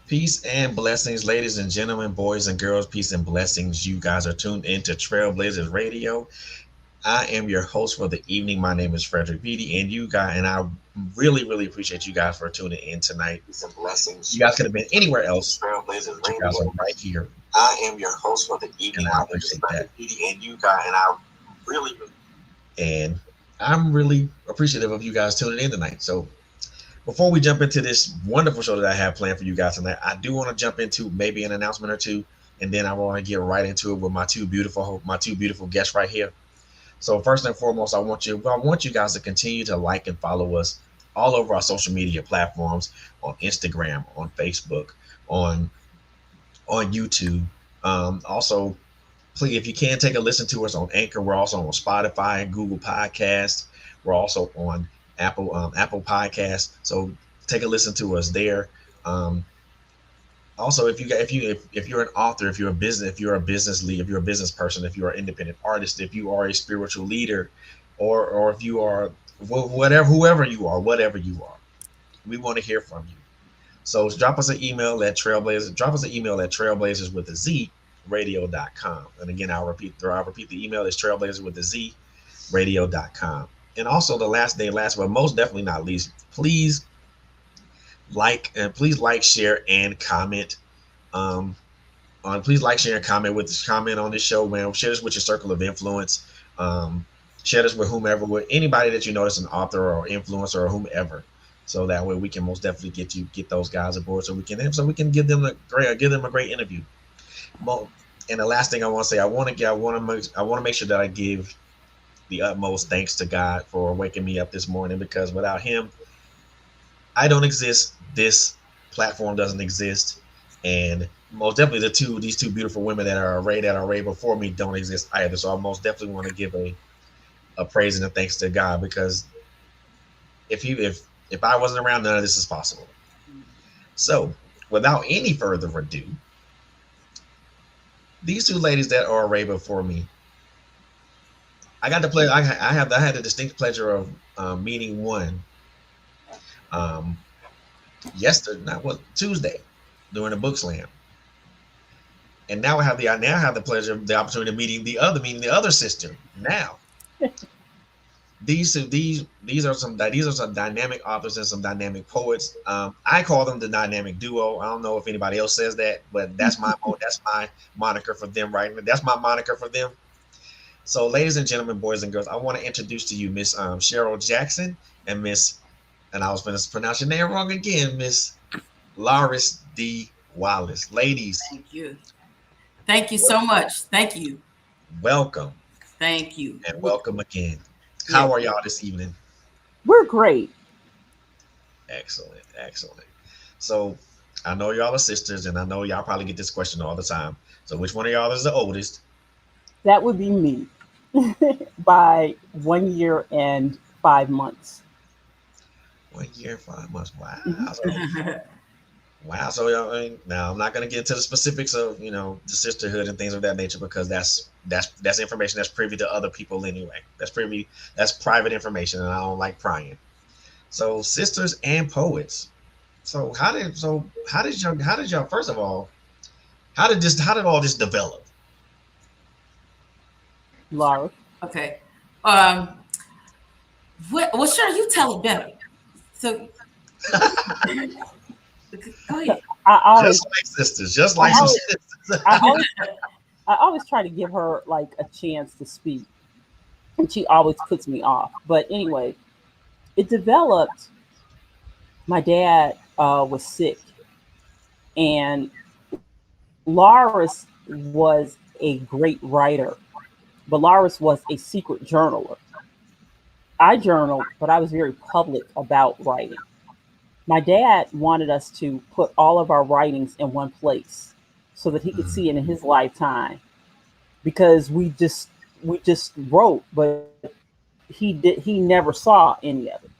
Peace and blessings, ladies and gentlemen, boys and girls. Peace and blessings. You guys are tuned into Trailblazers Radio. I am your host for the evening. My name is Frederick Beatty, and I really appreciate you guys for tuning in tonight. Peace and blessings. You guys could have been anywhere else. Trailblazers Radio. You guys are right here. I am your host for the evening. And I appreciate that. Beatty, and really, and I'm really appreciative of you guys tuning in tonight. So before we jump into this wonderful show that I have planned for you guys tonight, I do want to jump into maybe an announcement or two, and then I want to get right into it with my two beautiful guests right here. So first and foremost, I want you guys to continue to like and follow us all over our social media platforms on Instagram, on Facebook, on YouTube. Also, please, if you can, take a listen to us on Anchor. We're also on Spotify, Google Podcasts. We're also on Apple Podcasts. So take a listen to us there. Um, Also, if you're an author, if you're a business lead, if you're a business person, if you're an independent artist, if you are a spiritual leader, or if you are whatever you are, we want to hear from you. So drop us an email at trailblazers with a Z radio.com. And again, I'll repeat the email is trailblazers with a Z radio.com. And also last but most definitely not least, please like, share, and comment. Um, please like, share, and comment on this show, man. Share this with your circle of influence. Um, Share this with with anybody that you know that's an author or influencer or whomever. So that way we can most definitely get those guys aboard, so we can give them a great interview. And the last thing I want to say, I want to make sure that I give the utmost thanks to God for waking me up this morning, because without Him, I don't exist. This platform doesn't exist, and most definitely these two beautiful women that are arrayed before me don't exist either. So I most definitely want to give a praise and a thanks to God, because if I wasn't around, none of this is possible. So without any further ado, these two ladies that are arrayed before me, I got the pleasure. I had the distinct pleasure of meeting one um, yesterday, not what Tuesday, during a book slam. And I now have the pleasure, the opportunity of meeting the other sister. Now, these are some dynamic authors and some dynamic poets. I call them the dynamic duo. I don't know if anybody else says that, but that's my moniker for them, right? That's my moniker for them. So, ladies and gentlemen, boys and girls, I want to introduce to you Miss Chyrel Jackson and Miss, and I was going to pronounce your name wrong again, Miss Lyris D. Wallace. Ladies, Thank you. Thank you so much. Thank you. welcome Thank you. and welcome again. Yeah. How are y'all this evening? We're great. Excellent, excellent. So I know y'all are sisters, and I know y'all probably get this question all the time. So which one of y'all is the oldest? That would be me by 1 year and 5 months. 1 year, 5 months. Wow. Mhm. So, wow. So I mean, now I'm not going to get into the specifics of the sisterhood and things of that nature, because that's information that's privy to other people anyway. That's private information, and I don't like prying. So sisters and poets. So how did y'all first of all, how did all this develop? Laura. Okay. Um, well, sure, you tell it better. So go ahead. I always, Just like sisters, just I like some always, sisters. I always, I always try to give her like a chance to speak, and she always puts me off. But anyway, it developed. My dad was sick, and Loris was a great writer, but Loris was a secret journaler. I journaled, but I was very public about writing. My dad wanted us to put all of our writings in one place so that he could see it in his lifetime, because we just wrote, but he never saw any of it.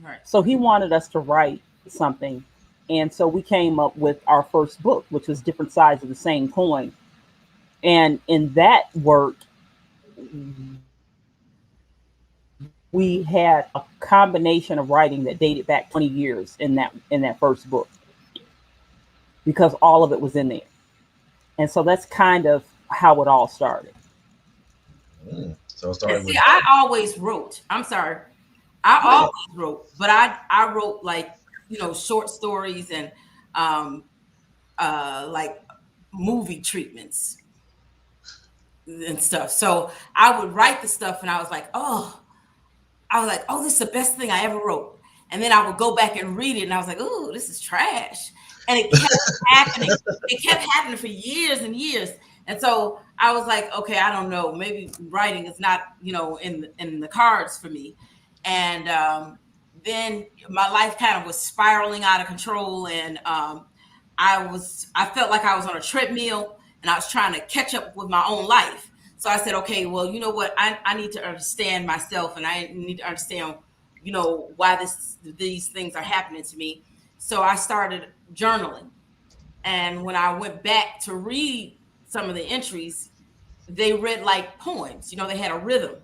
Right. So he wanted us to write something, and so we came up with our first book, which was different sides of the same coin. And in that work, we had a combination of writing that dated back 20 years in that first book. because all of it was in there. And so that's kind of how it all started. So it Yeah, started see, with I always wrote. I'm sorry. I go ahead. always wrote, but I wrote like, short stories and um like movie treatments and stuff. So I would write the stuff and I was like, oh, this is the best thing I ever wrote. And then I would go back and read it and I was like, oh, this is trash. And it kept happening. It kept happening for years and years. And so I was like, okay, I don't know, maybe writing is not, in the cards for me. And then my life kind of was spiraling out of control, and I felt like I was on a treadmill and I was trying to catch up with my own life. So I said, okay, well, you know what? I need to understand myself, and I need to understand, why these things are happening to me. So I started journaling. And when I went back to read some of the entries, they read like poems. They had a rhythm.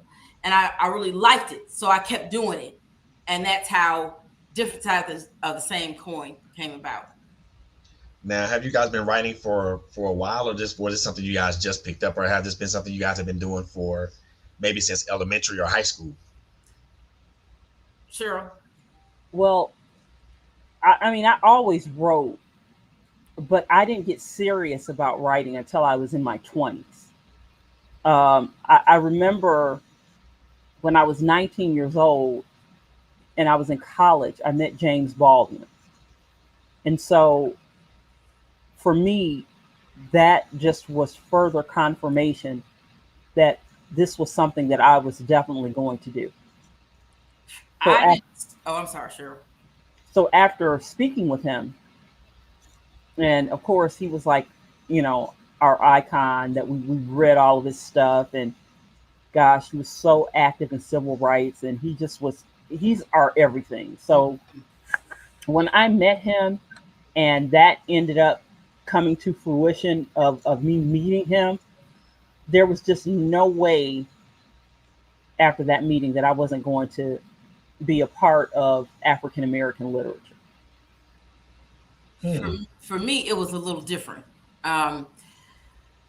And I really liked it. So I kept doing it. And that's how different sides of the same coin came about. Now, have you guys been writing for a while, or just was this something you guys just picked up, or have this been something you guys have been doing for maybe since elementary or high school? Cheryl. Well, I mean, I always wrote, but I didn't get serious about writing until I was in my 20s. I remember when I was 19 years old and I was in college, I met James Baldwin. And so for me, that just was further confirmation that this was something that I was definitely going to do. So, I didn't. Oh, I'm sorry, Cheryl. so after speaking with him, and of course, he was like, you know, our icon that we read all of his stuff. And gosh, he was so active in civil rights, and he's our everything. So when I met him, and that ended up coming to fruition of me meeting him, there was just no way after that meeting that I wasn't going to be a part of African American literature. For, Hmm. for me, it was a little different. Um,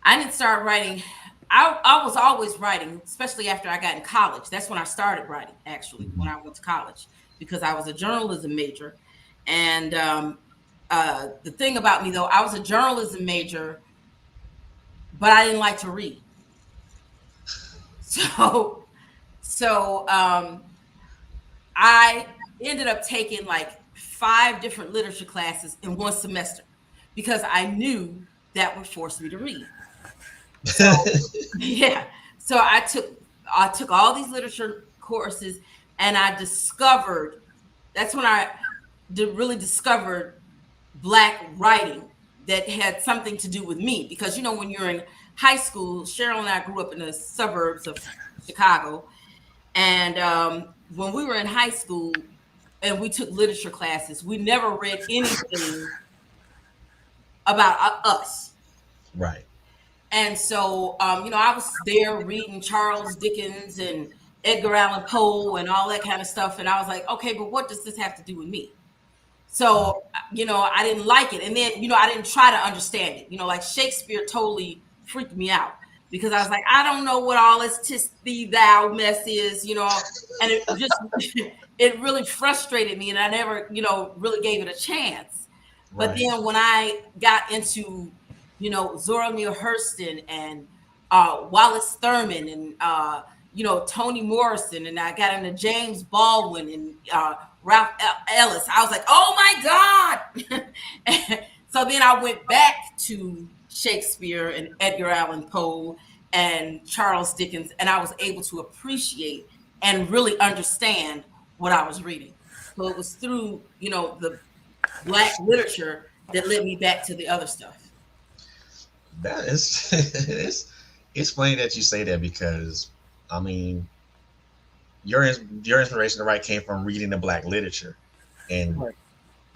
I didn't start writing. I was always writing, especially after I got in college. That's when I started writing, actually, when Mhm. I went to college, because I was a journalism major. And the thing about me, though, I was a journalism major, but I didn't like to read. So, so I ended up taking like 5 different literature classes in one semester because I knew that would force me to read. So yeah, so I took all these literature courses, and I discovered that's when I really discovered Black writing that had something to do with me, because when you're in high school, Cheryl and I grew up in the suburbs of Chicago, and when we were in high school and we took literature classes, we never read anything about us. Right. And so, I was there reading Charles Dickens and Edgar Allan Poe and all that kind of stuff. And I was like, okay, but what does this have to do with me? So, I didn't like it. And then, I didn't try to understand it. Like Shakespeare totally freaked me out because I was like, I don't know what all this tis thee thou mess is. And it just, it really frustrated me. And I never, really gave it a chance. But Right. then when I got into, Zora Neale Hurston and Wallace Thurman and, Toni Morrison, and I got into James Baldwin and Ralph Ellis. I was like, oh my God. So then I went back to Shakespeare and Edgar Allan Poe and Charles Dickens, and I was able to appreciate and really understand what I was reading. So it was through, the Black literature that led me back to the other stuff. That is it's funny that you say that because I mean your inspiration to write came from reading the Black literature, and Right.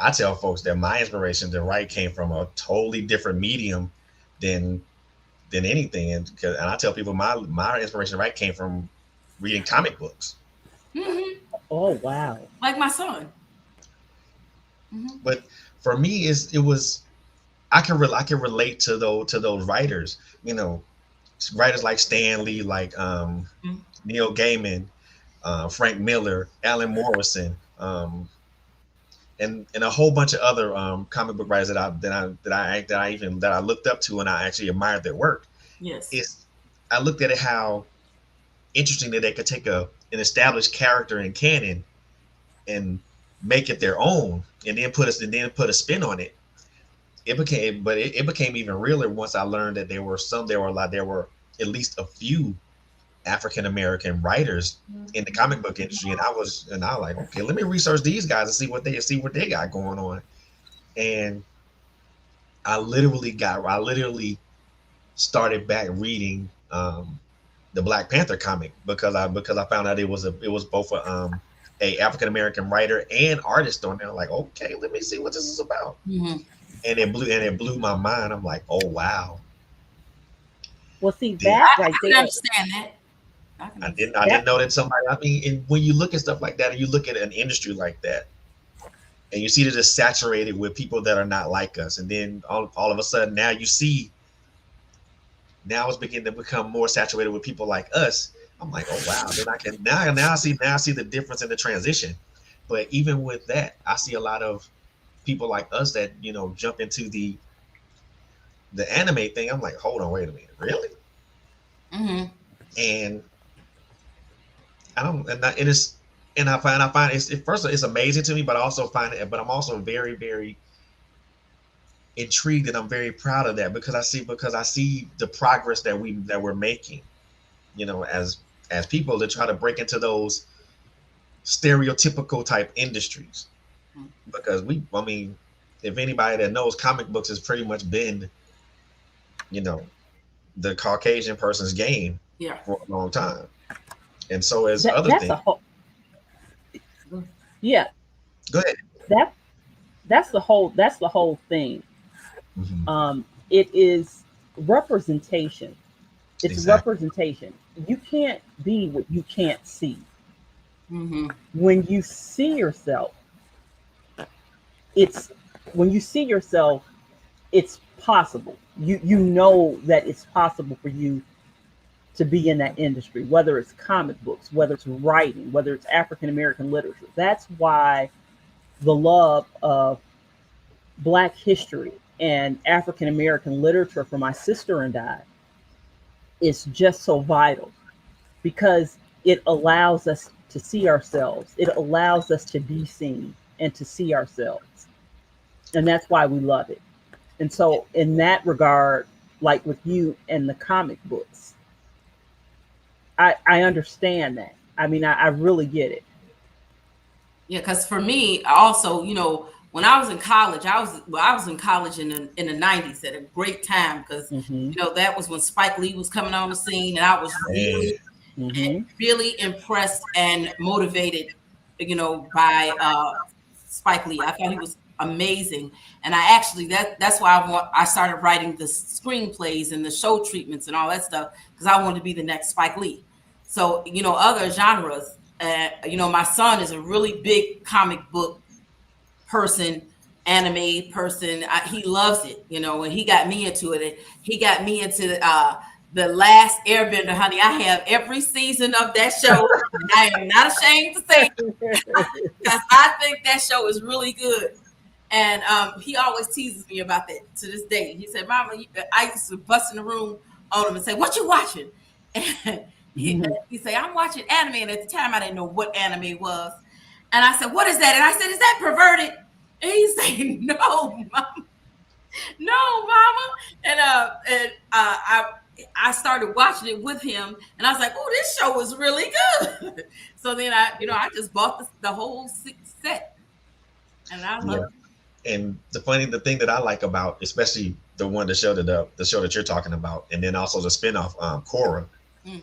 I tell folks that my inspiration to write came from a totally different medium than anything, and I tell people my inspiration to write came from reading comic books. Hmm. Oh wow. Like my son. Hmm. But for me, is it was I can relate to those writers. You know, writers like Stan Lee, like Mm. Neil Gaiman, Frank Miller, Alan Morrison, and a whole bunch of other comic book writers that I looked up to and I actually admired their work. Yes. Is I looked at it how interesting that they could take an established character in canon and make it their own, and then put a spin on it. It became even realer once I learned that there were at least a few African American writers in the comic book industry, and I was like, okay, let me research these guys and see what they got going on. And I literally started back reading the Black Panther comic because I found out it was both a African American writer and artist on there. Like, okay, let me see what this is about. Mm-hmm. And it blew my mind. I'm like, oh wow. Well, see Did, that I right can there. understand that. I can understand. I That didn't know that somebody. I mean, and when you look at stuff like that, and you look at an industry like that, and you see that it's saturated with people that are not like us, and then all of a sudden now you see now it's beginning to become more saturated with people like us. I'm like, oh wow. Then I can now I see the difference in the transition. But even with that, I see a lot of people like us that jump into the anime thing. I'm like, hold on, wait a minute, really? Mm-hmm. And I don't, and it's, and I find first of all, it's amazing to me, but I also find it, but I'm also very, very intrigued and I'm very proud of that because I see the progress that we're making, as people to try to break into those stereotypical type industries. Because I mean, if anybody that knows comic books has pretty much been, you know, the Caucasian person's game Yeah. for a long time. And so as that other that's a things. whole yeah Go ahead. that that's the whole thing. Hmm. It is representation. It's Exactly. representation. You can't be what you can't see. Mm-hmm. When you see yourself, it's when you see yourself, it's possible. You know that it's possible for you to be in that industry, whether it's comic books, whether it's writing, whether it's African American literature. That's why the love of Black history and African American literature for my sister and I is just so vital because it allows us to see ourselves. It allows us to be seen and to see ourselves. And that's why we love it. And so, in that regard, like with you and the comic books, I understand that. I mean, I really get it. Yeah, because for me, also, when I was in college, I was in college in the '90s at a great time because Hmm. that was when Spike Lee was coming on the scene, and I was Man. Hmm. really impressed and motivated, by Spike Lee. I thought he was amazing, and I actually that's why I started writing the screenplays and the show treatments and all that stuff because I wanted to be the next Spike Lee. So other genres. My son is a really big comic book person, anime person. He loves it, and he got me into it. He got me into the Last Airbender, honey. I have every season of that show. And I am not ashamed to say because I think that show is really good. And he always teases me about that to this day. He said, "Mama, I used to bust in the room on him and say, 'What you watching?'" And he say, "I'm watching anime." And at the time, I didn't know what anime was. And I said, "What is that?" And I said, "Is that perverted?" And he said, "No, mama, no, mama." And I started watching it with him, and I was like, "Oh, this show is really good." So then I just bought the whole set, and I love Yeah. And the thing that I like about, especially the show that you're talking about, and then also the spinoff, Korra, it.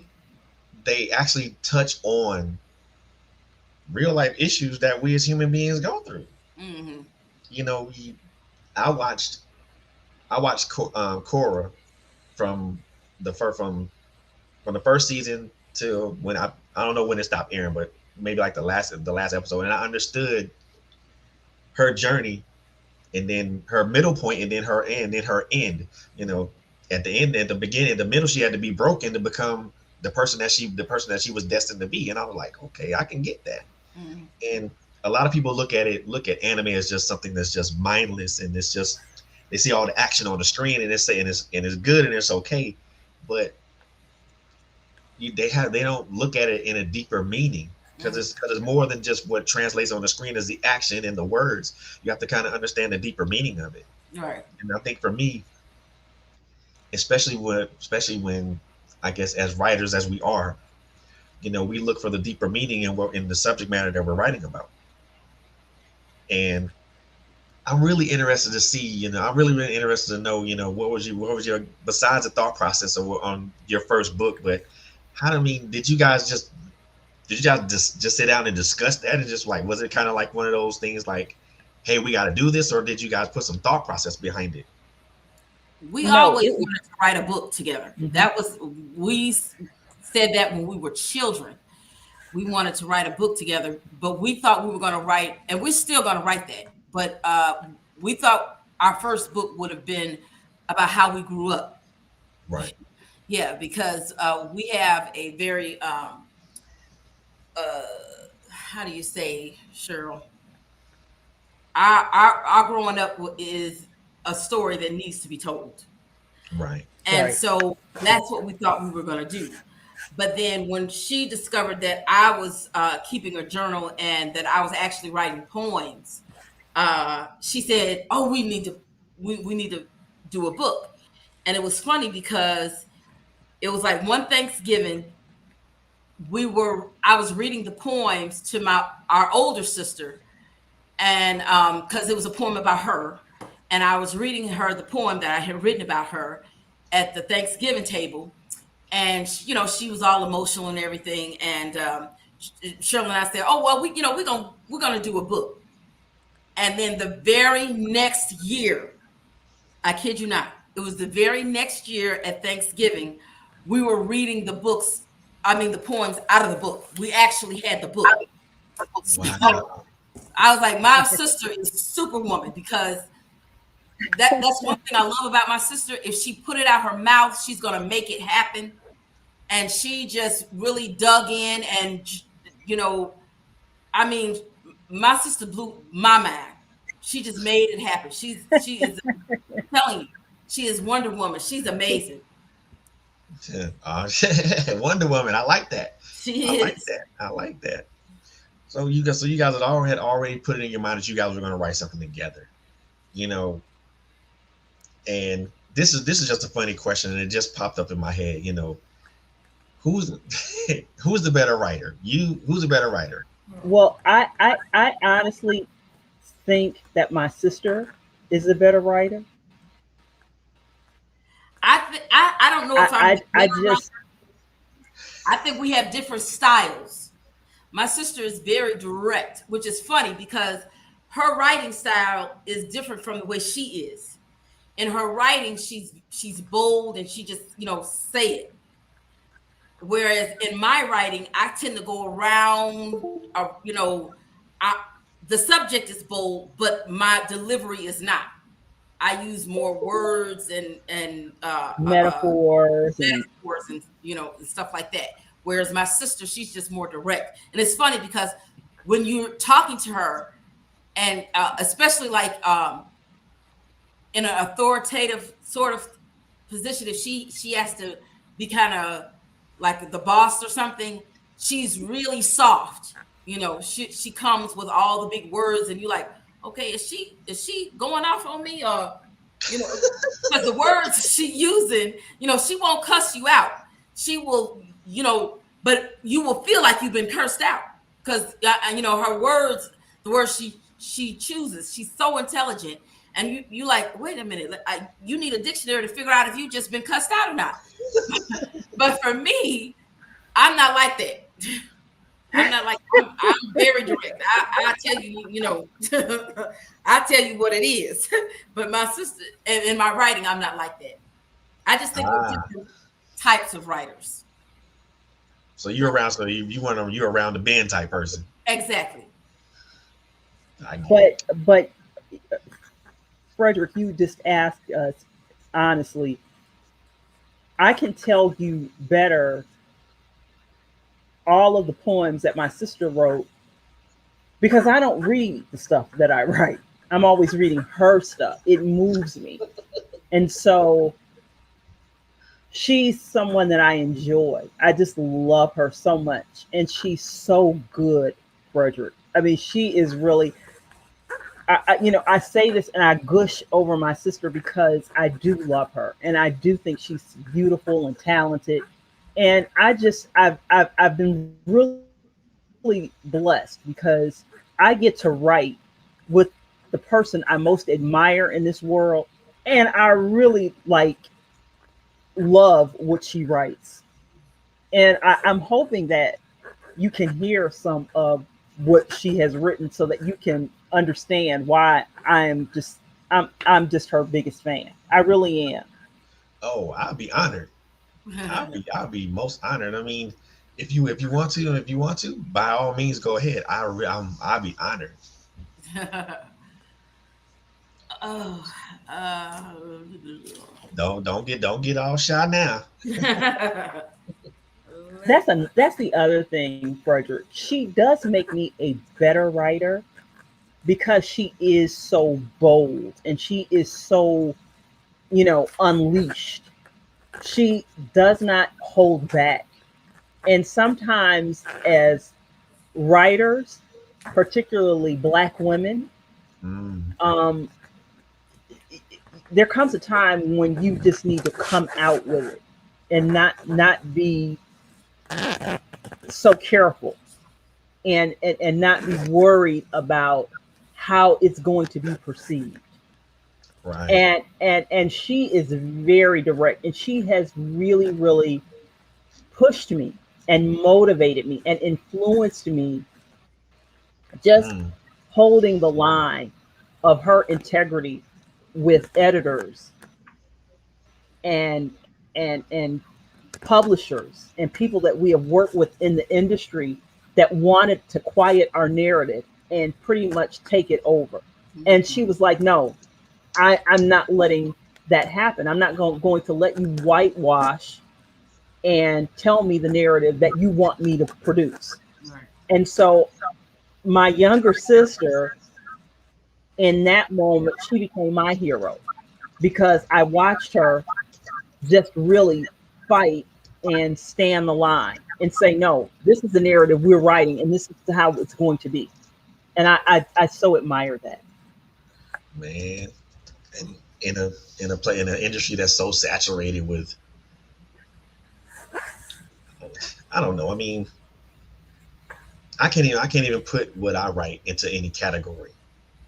they actually touch on real life issues that we as human beings go through. Mm-hmm. You know, I watched Korra from from the first season to when I don't know when it stopped airing, but maybe like the last episode, and I understood her journey and then her middle point, and then her end, then her end. You know, at the end, at the beginning, at the middle, she had to be broken to become the person that she was destined to be. And I was like, okay, I can get that. Mm. And a lot of people look at anime as just something that's just mindless, and it's just they see all the action on the screen, and it's good and it's okay, but they don't look at it in a deeper meaning, because Mm. it's more than just what translates on the screen as the action and the words. You have to kind of understand the deeper meaning of it. Right. And I think for me, especially when I guess as writers as we are, we look for the deeper meaning in the subject matter that we're writing about. And I'm really interested to see, I'm really interested to know, what was your besides the thought process on your first book, but did you guys just sit down and discuss that, and just like, was it kind of like one of those things like, hey, we got to do this, or did you guys put some thought process behind it? We No, always wanted to write a book together. Mhm. We said that when we were children. We wanted to write a book together, but we thought we were going to write, and we're still going to write that. But we thought our first book would have been about how we grew up. Right. Yeah, because we have a very, how do you say, Cheryl? Our growing up is a story that needs to be told. Right. And Right. so that's what we thought we were going to do. But then when she discovered that I was keeping a journal and that I was actually writing poems, she said, "Oh, we need to do a book." And it was funny because it was like one Thanksgiving, I was reading the poems to our older sister, and because it was a poem about her, and I was reading her the poem that I had written about her at the Thanksgiving table, and she was all emotional and everything, and Shirley and I said, "Oh well, we're gonna do a book." And then the very next year, I kid you not, it was the very next year at Thanksgiving, we were reading the poems out of the book. We actually had the book. So Wow. I was like, my sister is superwoman, because that's one thing I love about my sister. If she put it out her mouth, she's gonna make it happen. And she just really dug in, and you know I mean, my sister blew my mind. She just made it happen. She is, I'm telling you, she is Wonder Woman. She's amazing. Wonder Woman. I like that. I She like is. that. I like that. So you guys had already put it in your mind that you guys were going to write something together, you know. And this is just a funny question, and it just popped up in my head. Who's who's the better writer? Who's the better writer? Well, I honestly think that my sister is a better writer. I don't know I if I'm the I better writer. just I think we have different styles. My sister is very direct, which is funny because her writing style is different from the way she is. In her writing, she's bold, and she just say it. Whereas in my writing, I tend to go around, I, the subject is bold, but my delivery is not. I use more words and metaphors and metaphors and and stuff like that. Whereas my sister, she's just more direct. And it's funny because when you're talking to her, and especially like in an authoritative sort of position, if she has to be kind of like the boss or something, she's really soft. She comes with all the big words, and you're like, okay, is she going off on me, or you know because the words she using, she won't cuss you out. She will, but you will feel like you've been cursed out, because her words, the words she chooses, she's so intelligent. And you like, wait a minute, you need a dictionary to figure out if you just been cussed out or not. But for me, I'm not like that. I'm not like, I'm very direct. I tell you, I tell you what it is. But my sister, in my writing, I'm not like that. I just think we're Ah, different types of writers. so you're around. So you're around the band type person. Exactly. I get it. but Frederick, you just asked us honestly, I can tell you better all of the poems that my sister wrote because I don't read the stuff that I write. I'm always reading her stuff. It moves me. And so she's someone that I enjoy. I just love her so much. And she's so good, Frederick. I mean, she is really, I say this and I gush over my sister because I do love her and I do think she's beautiful and talented. And I've been really blessed because I get to write with the person I most admire in this world, and I really like love what she writes. And I'm hoping that you can hear some of what she has written so that you can understand why I'm just her biggest fan. I really am. Oh, I'll be honored. I'll be most honored. I mean, if you want to, by all means, go ahead. I'll be honored. Oh, uh, Don't get all shy now. That's the other thing, Frederick. She does make me a better writer because she is so bold and she is so, unleashed. She does not hold back. And sometimes as writers, particularly black women, Mm, um, there comes a time when you just need to come out with it and not be so careful and not be worried about how it's going to be perceived. right. And she is very direct and she has really pushed me and motivated me and influenced me just Mm, holding the line of her integrity with editors and and publishers and people that we have worked with in the industry that wanted to quiet our narrative and pretty much take it over. And she was like, no, I'm not letting that happen. I'm not going to let you whitewash and tell me the narrative that you want me to produce. right. And so my younger sister, in that moment, she became my hero because I watched her just really fight and stand the line and say, no, this is the narrative we're writing and this is how it's going to be. And I so admire that. man, and in an industry that's so saturated with, I don't know. I mean, I can't even put what I write into any category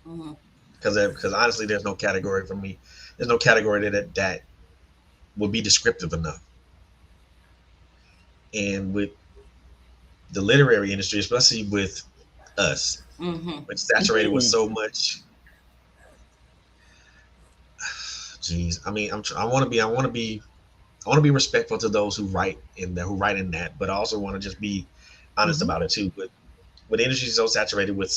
Mhm. because honestly, there's no category for me. There's no category that would be descriptive enough. And with the literary industry, especially with us, Mhm. it's saturated with Mhm. so much. Geez, I mean, I want to be respectful to those who write in that, but I also want to just be honest Mhm. about it too. But with the industry so saturated with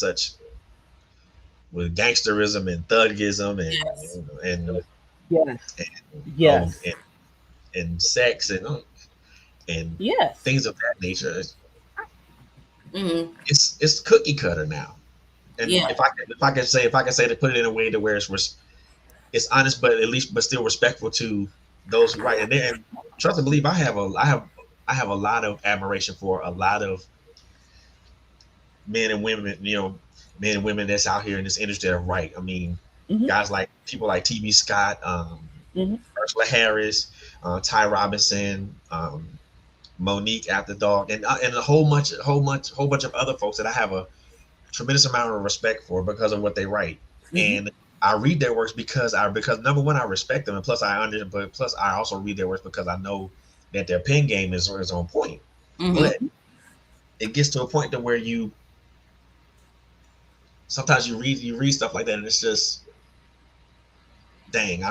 gangsterism and thugism Yes. Yes. oh Yes. and sex and Yes. things of that nature, Mhm. it's cookie cutter now. And Yeah. if I can say to put it in a way to where it's honest, but at least but still respectful to those who write. And trust and believe, I have a lot of admiration for a lot of men and women, men and women that's out here in this industry that write. I mean, Mhm. guys like people like T.B. Scott, Mhm. Ursula Harris, Ty Robinson, Monique After Dog, and a whole bunch of other folks that I have a tremendous amount of respect for because of what they write. Mhm. And I read their works because number one, I respect them, and plus I also read their works because I know that their pen game is on point. Mhm. But it gets to a point to where sometimes you read stuff like that, and it's just dang.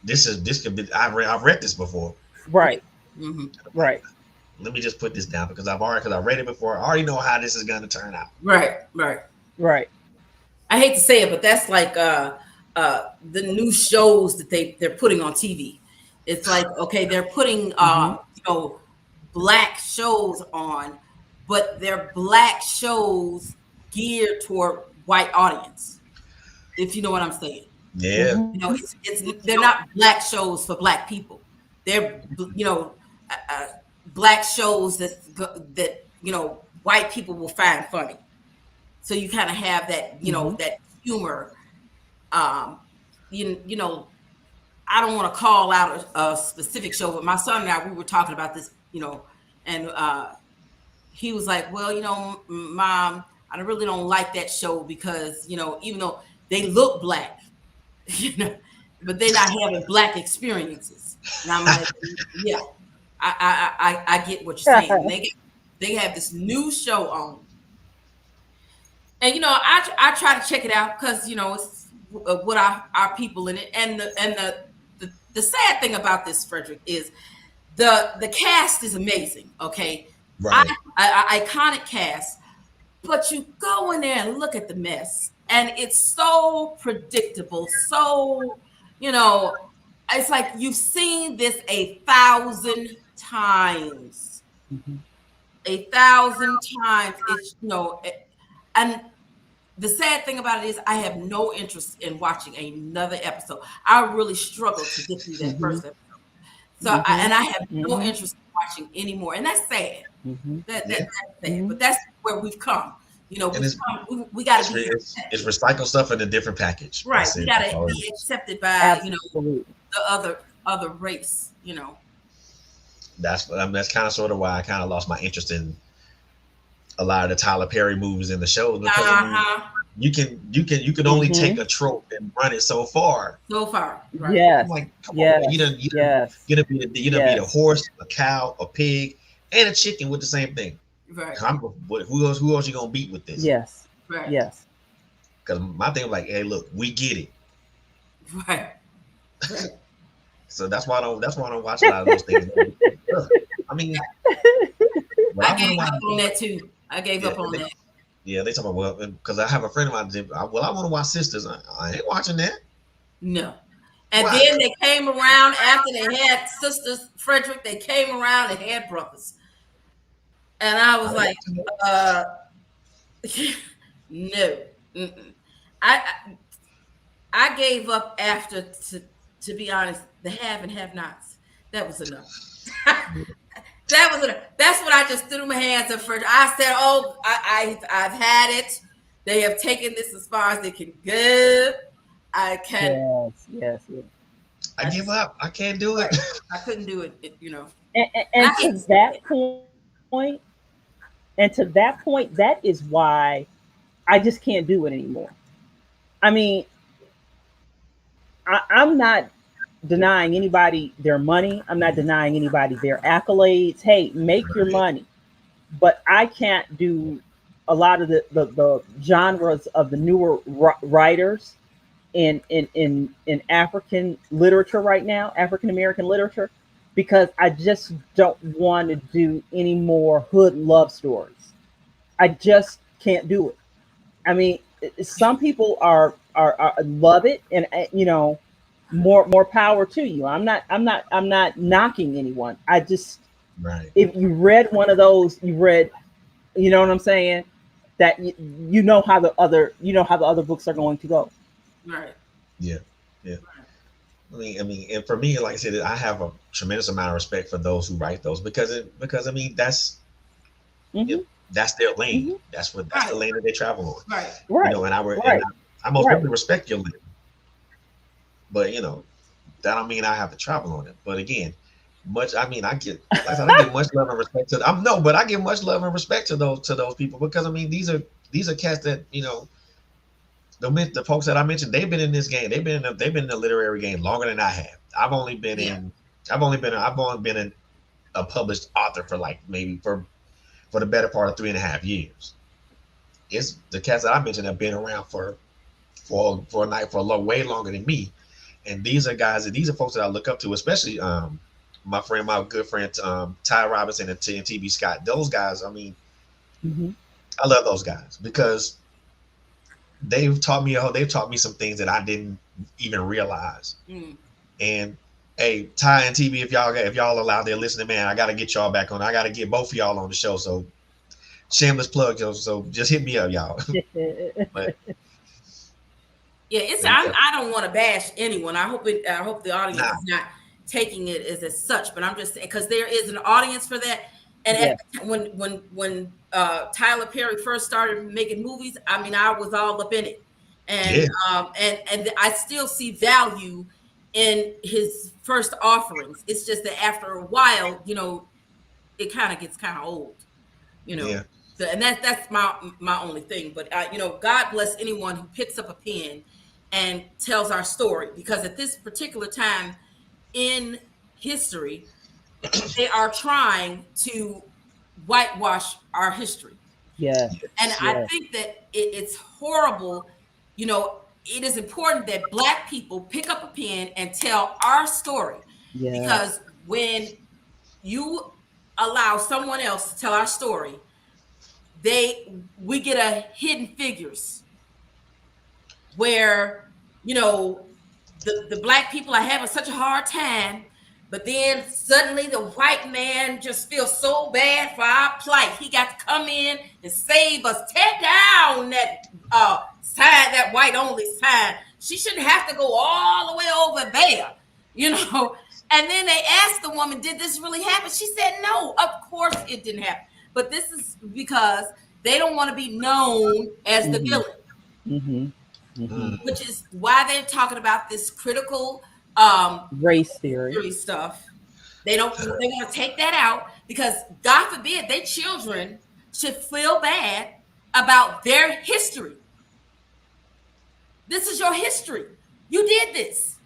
This could be I've read this before. Yeah. Right. Mhm. I'm like, Right. let me just put this down because I read it before. I already know how this is going to turn out. Right. Right. Right. I hate to say it, but that's like the new shows that they're putting on TV. It's like, okay, they're putting Mm-hmm. black shows on, but they're black shows geared toward white audience. If you know what I'm saying. Yeah, Mm-hmm. It's they're not black shows for black people. They're black shows that white people will find funny. So you kind of have that Mm-hmm. that humor. Um, you know I don't want to call out a specific show, but my son and I, we were talking about this, and he was like, well, mom, I really don't like that show because, even though they look black, you know, but they're not having black experiences. And I'm like, yeah, I get what you're saying. And they have this new show on, and I try to check it out because it's what our people in it, and the sad thing about this, Frederick, is the cast is amazing. Okay, right. iconic cast, but you go in there and look at the mess, and it's so predictable. So it's like you've seen this 1,000 times, Mm-hmm. 1,000 times. It's and the sad thing about it is I have no interest in watching another episode. I really struggled to get through that Mm-hmm. first episode. So Mm-hmm. I have no Mm-hmm. interest in watching anymore. And that's sad. Mm-hmm. Yeah, That's sad. Mm-hmm. But that's where we've come. and We gotta it's, be it's recycled stuff in a different package. right. That's We it. gotta All it be is. accepted by, Absolutely. the other race. That's kind of sort of why I kind of lost my interest in a lot of the Tyler Perry movies and the shows because I mean Uh-huh. you can only take Mm-hmm. a trope and run it so far. So far. Right. I'm Yes. like, come on, Yes. man. Yes. You done be a Yes. horse, a cow, a pig, and a chicken with the same thing. Right. Who else you gonna beat with this? Yes. Right. Yes. Because my thing was like, hey, look, we get it. Right. Right. So that's why I don't watch a lot of those things. I mean, well, I I gave want up to on that too. I gave up on watch. that. Yeah, they talk about well, because I have a friend of mine. I want to watch Sisters. I ain't watching that. No. And Why? then they came around after they had sisters, Frederick, they came around and had brothers. And I was I like, ain't watching no. Mm-mm. I I gave up after, to be honest, the have and have nots. That was enough. That was enough. That's when I just threw my hands up for. I said, "Oh, I've had it. They have taken this as far as they can go. I can. Yes. Yes. Yes. I give up. I can't do it. I couldn't do it. And to that point, that is why I just can't do it anymore. I mean, I'm not denying anybody their money. I'm not denying anybody their accolades. Hey, make your Right. money. But I can't do a lot of the genres of the newer writers in African literature right now, African American literature, because I just don't want to do any more hood love stories. I just can't do it. I mean, some people are love it, and more power to you. I'm not knocking anyone. I just, Right. if you read one of those, you read, you know what I'm saying, that you know how the other books are going to go. Right. Yeah. Yeah. I mean, and for me, like I said, I have a tremendous amount of respect for those who write those because I mean Mhm. that's their lane. Mhm. That's the Right. lane that they travel on. Right. Right. And Right. I most Right. definitely respect your lane, but that don't mean I have to travel on it. But again, I get like I said, I give much love and respect to I'm no, but I give much love and respect to those people because I mean these are cats that the folks that I mentioned, they've been in this game. They've been in the literary game longer than I have. Yeah. I've only been a published author for like maybe for the better part of 3.5 years. It's the cats that I mentioned have been around way longer than me. And these are folks that I look up to, especially my good friend Ty Robinson and TB Scott. Those guys, I mean, Mhm. I love those guys because they've taught me some things that I didn't even realize. Mm. And hey, Ty and TB, if y'all allowed there listening, man, I gotta get y'all back on. I gotta get both of y'all on the show. So shameless plug, so just hit me up, y'all. But Yeah, I don't want to bash anyone. I hope the audience nah, is not taking it as such, but I'm just saying, because there is an audience for that. And Yeah. when Tyler Perry first started making movies, I mean, I was all up in it, and yeah, and I still see value in his first offerings. It's just that after a while, it kind of gets kind of old, you know. yeah, So, and that's my only thing. But God bless anyone who picks up a pen and tells our story, because at this particular time in history, they are trying to whitewash our history. Yes. And I Yes. think that it's horrible. It is important that Black people pick up a pen and tell our story, Yes. because when you allow someone else to tell our story, we get a Hidden Figures where the Black people are having such a hard time, but then suddenly the white man just feels so bad for our plight. He got to come in and save us. Tear down that sign, that white only sign. She shouldn't have to go all the way over there, And then they asked the woman, did this really happen? She said, no, of course it didn't happen. But this is because they don't want to be known as the Mm-hmm. villain, Mm-hmm. Mm-hmm. mm, which is why they're talking about this critical Race theory. theory stuff. They want to take that out, because God forbid their children should feel bad about their history. This is your history. You did this.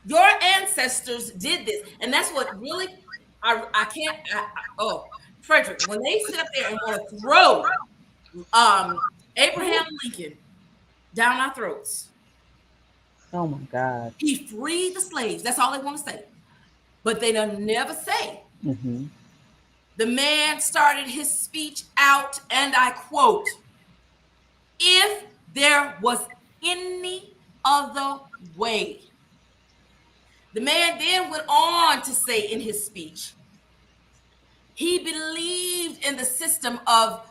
Your ancestors did this. And that's what really, I can't, Frederick, when they sit up there and want to throw Abraham Lincoln down our throats. Oh my God. He freed the slaves. That's all they want to say. But they don't never say. Mm-hmm. The man started his speech out, and I quote, "If there was any other way." The man then went on to say in his speech, he believed in the system of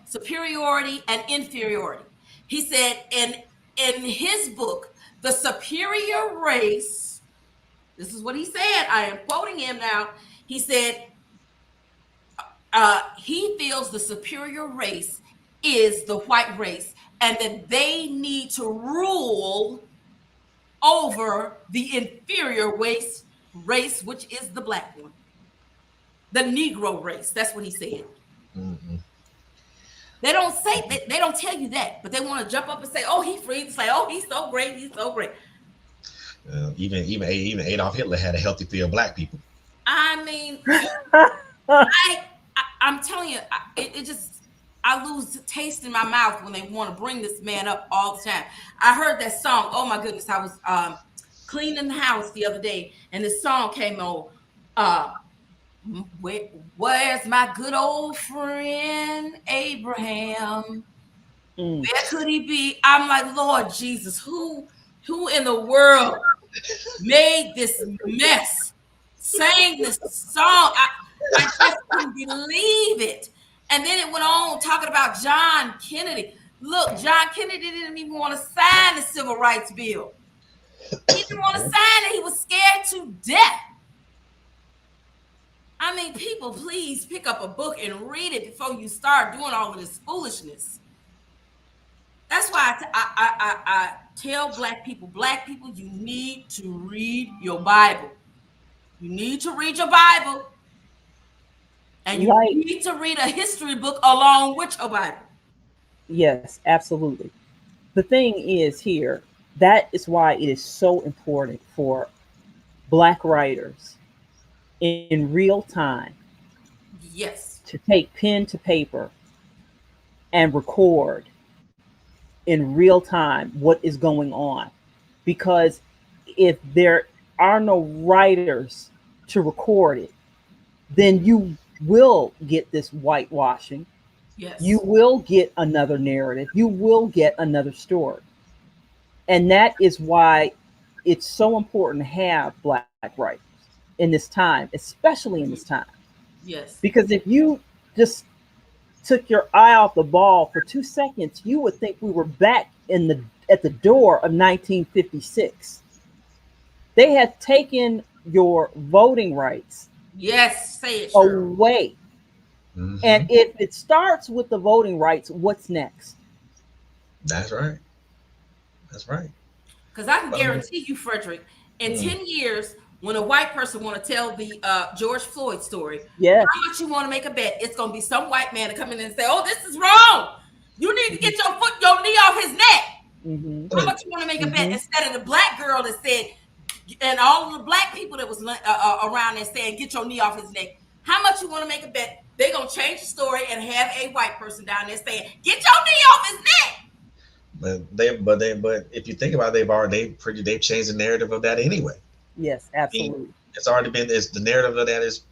superiority and inferiority. He said in his book, The Superior Race, this is what he said. I am quoting him now. He said he feels the superior race is the white race, and that they need to rule over the inferior race, which is the Black one, the Negro race. That's what he said. mm-mm. They don't say, they don't tell you that, but they want to jump up and say, "Oh, he freed." Say, "Oh, he's so great. He's so great." Even Adolf Hitler had a healthy fear of Black people. I mean, I'm telling you, it just, I lose the taste in my mouth when they want to bring this man up all the time. I heard that song. Oh my goodness, I was cleaning the house the other day, and this song came on. Where's my good old friend Abraham? Mm. Where could he be? I'm like, Lord Jesus, who in the world made this mess? Sang this song. I just couldn't believe it. And then it went on talking about John Kennedy. Look, John Kennedy didn't even want to sign the Civil Rights Bill. He didn't want to sign it. He was scared to death. I mean, people, please pick up a book and read it before you start doing all of this foolishness. That's why I tell Black people, you need to read your Bible. You need to read your Bible. And you need to read a history book along with your Bible. Yes, absolutely. The thing is here, that is why it is so important for Black writers in real time, yes, to take pen to paper and record in real time what is going on. Because if there are no writers to record it, then you will get this whitewashing, You Yes. will get another narrative. You will get another story. And that is why it's so important to have black writers in this time, especially in this Mhm. time. Yes. Because if you just took your eye off the ball for 2 seconds, you would think we were back in the at the door of 1956. They had taken your voting rights Yes. Say it, Cheryl. away. And Hmm. if it starts with the voting rights, what's next? That's right. That's right. Because I can Um, guarantee you, Frederick, in mm, 10 years, when a white person want to tell the George Floyd story, Yes. how much you want to make a bet? It's going to be some white man to come in and say, oh, this is wrong. You need to get your knee off his neck. Mm-hmm. How much you want to make a bet? Mm-hmm. Instead of the black girl that said, and all of the black people that was around there saying, get your knee off his neck. How much you want to make a bet? They're going to change the story and have a white person down there saying, get your knee off his neck. but if you think about it, they've changed the narrative of that anyway. Yes, I mean, absolutely. it's the narrative of that is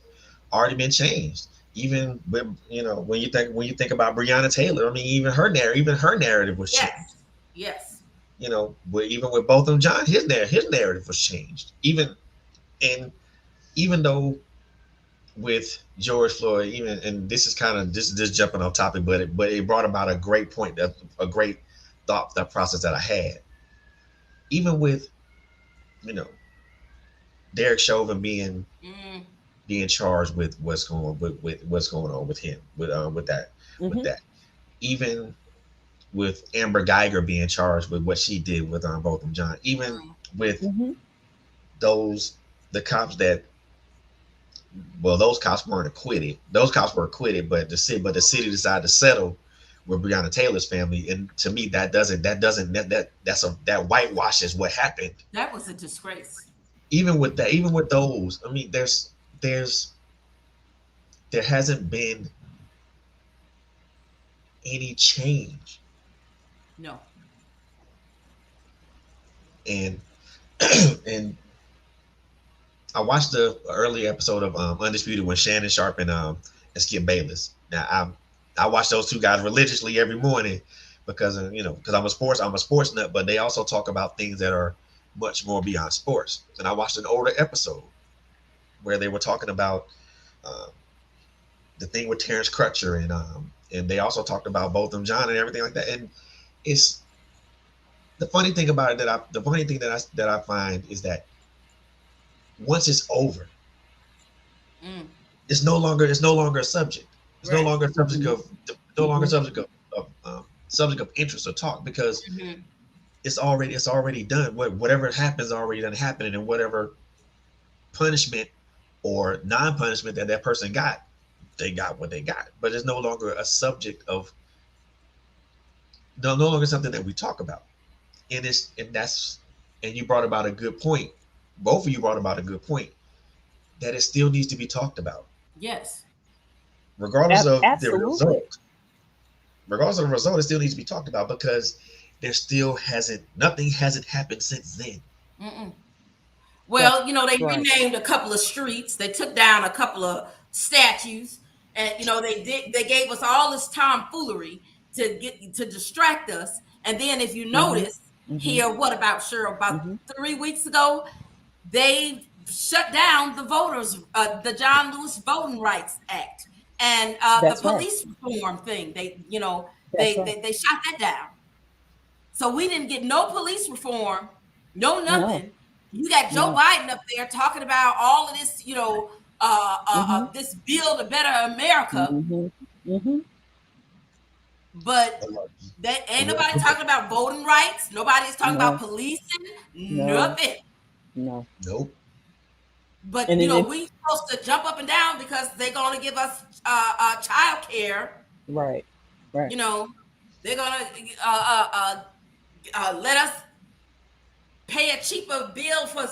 already been changed. Even with when you think about Breonna Taylor, I mean, even her narrative was changed. Yes. Yes. Even with both of them, John, his narrative was changed. And even though with George Floyd, even and this is kind of this jumping off topic, but it brought about a great point, that a great thought that process that I had. Even with you know Derek Chauvin Mm, being charged with what's going on with him with Mm-hmm. that. Even with Amber Geiger being charged with what she did with both of John. Even mm, with Mm-hmm. those the cops that well those cops weren't acquitted. Those cops were acquitted, but the city decided to settle with Breonna Taylor's family. And to me, that whitewashes what happened. that was a disgrace. Even with those, I mean, there's there hasn't been any change. No. And and I watched the early episode of Undisputed when Shannon Sharp and Skip Bayless. Now I watch those two guys religiously every morning because because I'm a sports nut, but they also talk about things that are much more beyond sports. And I watched an older episode where they were talking about um, the thing with Terrence Crutcher and they also talked about Botham John and everything like that. And it's the funny thing about it the funny thing that I find is that once it's over, Mm, it's no longer a subject. It's no right. longer a subject Mm-hmm. of no longer a Mm-hmm. subject of interest or talk because Hmm. it's already done. Whatever happens already done happening, and whatever punishment or non-punishment that person got, they got what they got. But it's no longer a subject of no longer something that we talk about. And you brought about a good point. Both of you brought about a good point that it still needs to be talked about, Yes. regardless of the Absolutely. result. Regardless of the result, it still needs to be talked about because there still hasn't happened since then. Mm-mm. That's Well, they right. renamed a couple of streets. They took down a couple of statues, and they gave us all this tomfoolery to distract us. And then, if you Mm-hmm. notice Mm-hmm. here, what about Cheryl? About Mm-hmm. 3 weeks ago, they shut down the John Lewis Voting Rights Act, and the That's right. police reform thing. That's right. They shot that down. So we didn't get no police reform, no No. nothing. You got Joe No. Biden up there talking about all of this, Mm-hmm. this build a better America, Mm-hmm. Mm-hmm. but that ain't nobody talking about voting rights. Nobody's talking about No. policing, No. nothing. No. Nope. But And then if we supposed to jump up and down because they're gonna give us child care. right. Right. You know, they're gonna let us pay a cheaper bill for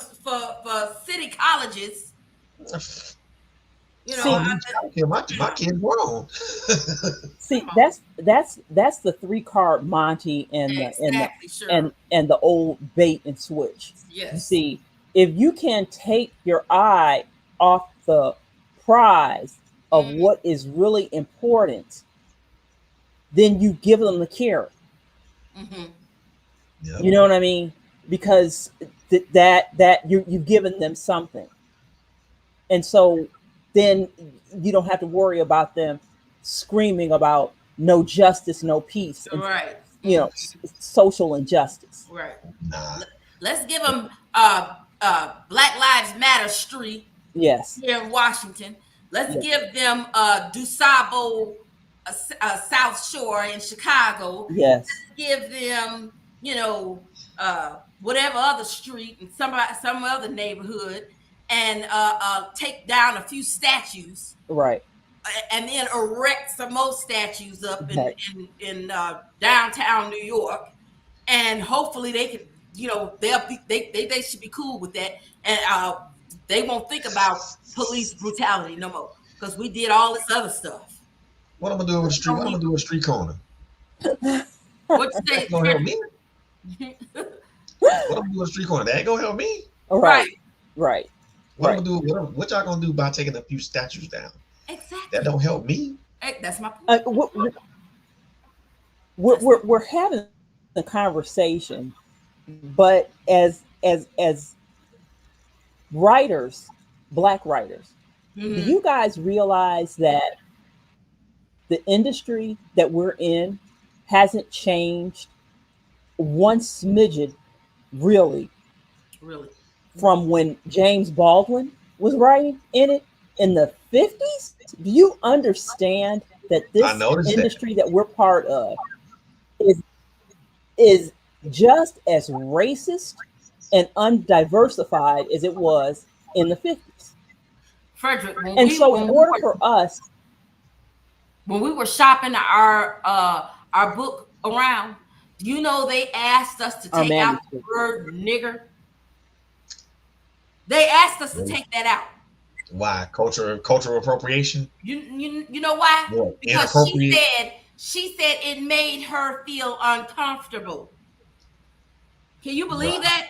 city colleges. You know, See, I need childcare. My kid's grown. see, come on, that's the three card Monty exactly, sure, and the old bait and switch. You yes, see, if you can take your eye off the prize of mm, what is really important, then you give them the carrot. Mm-hmm. Yep. You know what I mean? Because that you've given them something, and so then you don't have to worry about them screaming about no justice, no peace, and Right. social injustice. Right. Nah. Let's give them Black Lives Matter Street Yes. here in Washington. Let's Yes. give them DuSable South Shore in Chicago. Yes. Give them, whatever other street in some other neighborhood, and take down a few statues, Right. and then erect some more statues up Right. in downtown New York, and hopefully they can, they should be cool with that, and they won't think about police brutality no more because we did all this other stuff. What I'm gonna do with a street? What I'm gonna do with a street corner? What you say? That gonna help me? What I'm gonna do with a street corner? That ain't gonna help me? Right. Right. What Right. I'm gonna do? What y'all gonna do by taking a few statues down? Exactly. That don't help me. Hey, that's my point. We're having the conversation, but as writers, Black writers, Mhm. do you guys realize that the industry that we're in hasn't changed one smidgen, really, Really? from when James Baldwin was writing in it in the 50s? Do you understand that I this noticed industry that we're part of is just as racist and undiversified as it was in the 50s? Frederick, And so in order for us, when we were shopping our book around, do you know they asked us to Our take out the manuscript. word nigger? They asked us to Really? take that out. Why? Cultural appropriation? You know why? What? Because Inappropriate? she said it made her feel uncomfortable. Can you believe Right. that?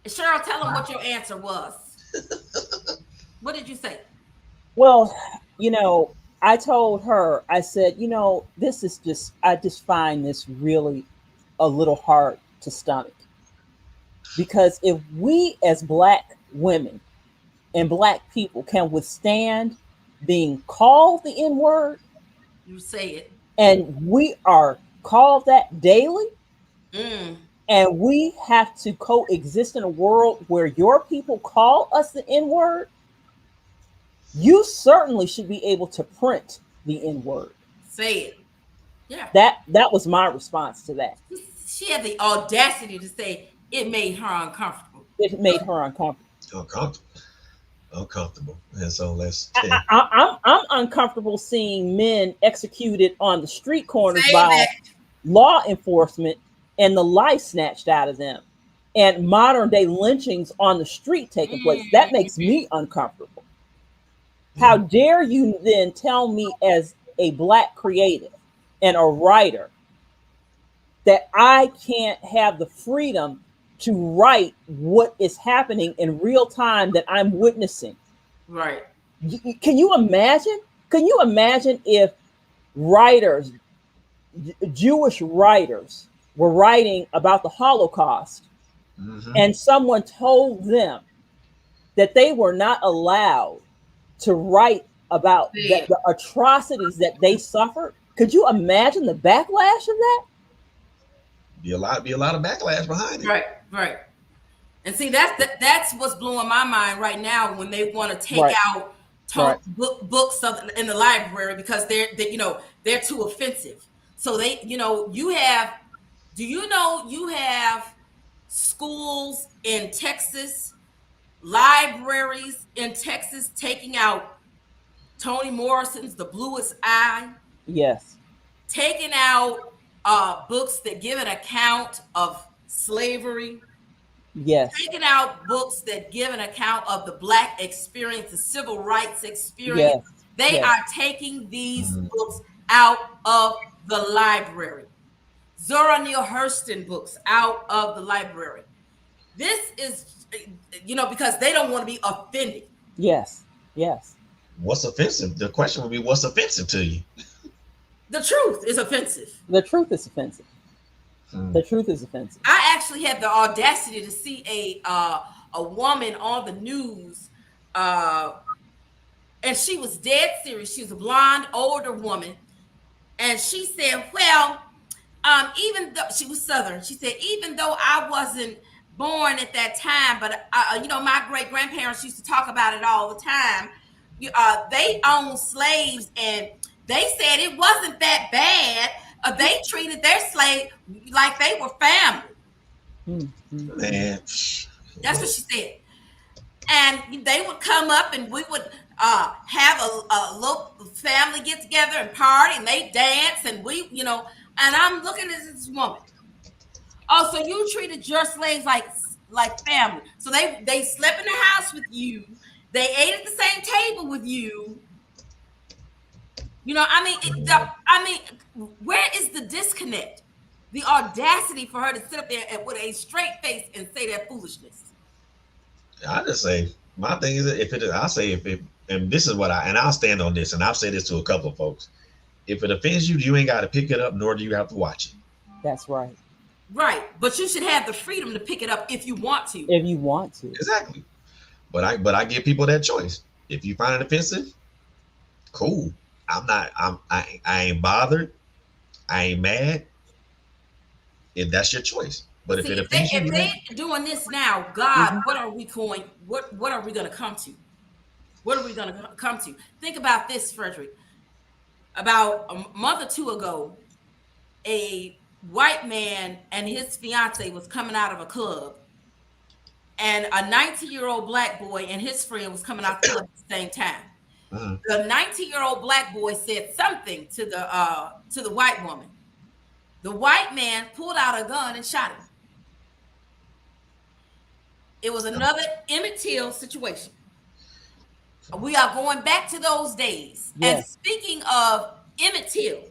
Chyrel, tell them what your answer was. What did you say? well, I told her, I said, this is I just find this really a little hard to stomach. Because if we as Black women and Black people can withstand being called the N word, You say it. and we are called that daily, Mm. and we have to coexist in a world where your people call us the N word, you certainly should be able to print the N word. Say it. Yeah. That was my response to that. She had the audacity to say it made her uncomfortable. It made her uncomfortable. Uncomfortable. And so let's. I'm uncomfortable seeing men executed on the street corners Say by that. law enforcement and the life snatched out of them, and modern day lynchings on the street taking place. That makes me uncomfortable. How dare you then tell me, as a Black creative and a writer, that I can't have the freedom to write what is happening in real time that I'm witnessing? Right. Can you imagine? Can you imagine if writers, Jewish writers, were writing about the Holocaust, Mhm. and someone told them that they were not allowed to write about the atrocities that they suffered? Could you imagine the backlash of that? Be a lot of backlash behind it. Right. Right. And see, that's what's blowing my mind right now when they want to take Right. out Right. books in the library because they're too offensive. So they, you have schools in Texas, libraries in Texas taking out Toni Morrison's The Bluest Eye, Yes. taking out books that give an account of slavery, Yes. taking out books that give an account of the Black experience, the civil rights experience. Yes. They Yes. are taking these books out of the library. Zora Neale Hurston books out of the library. This is, because they don't want to be offended. Yes. Yes. What's offensive? The question would be, what's offensive to you? The truth is offensive. The truth is offensive. Hmm. The truth is offensive. I actually had the audacity to see a woman on the news, uh, and she was dead serious. She was a blonde, older woman, and she said, "Well, even though she was Southern, she said, even though I wasn't born at that time, but my great grandparents used to talk about it all the time. They owned slaves, and they said it wasn't that bad. They treated their slave like they were family." Man, That's what she said. And they would come up, and we would have a little family get together and party, and they dance, and and I'm looking at this woman. Oh, so you treated your slaves like family. So they slept in the house with you. They ate at the same table with you. Where is the disconnect? The audacity for her to sit up there with a straight face and say that foolishness. I just say my thing is if it is, I say if it, and this is what I'll stand on this, and I've said this to a couple of folks. If it offends you, you ain't got to pick it up, nor do you have to watch it. That's right. Right, but you should have the freedom to pick it up if you want to. If you want to, exactly. But I give people that choice. If you find it offensive, cool. I ain't bothered. I ain't mad. If that's your choice. But if it offends you, if they're doing this now, God, what are we going? What are we going to come to? What are we going to come to? Think about this, Frederick. About a month or two ago, a white man and his fiance was coming out of a club, and a 19-year-old black boy and his friend was coming out the club at the same time. The 19-year-old black boy said something to the white woman. The white man pulled out a gun and shot him. It was another Emmett Till situation. We are going back to those days. Yes. And speaking of Emmett Till,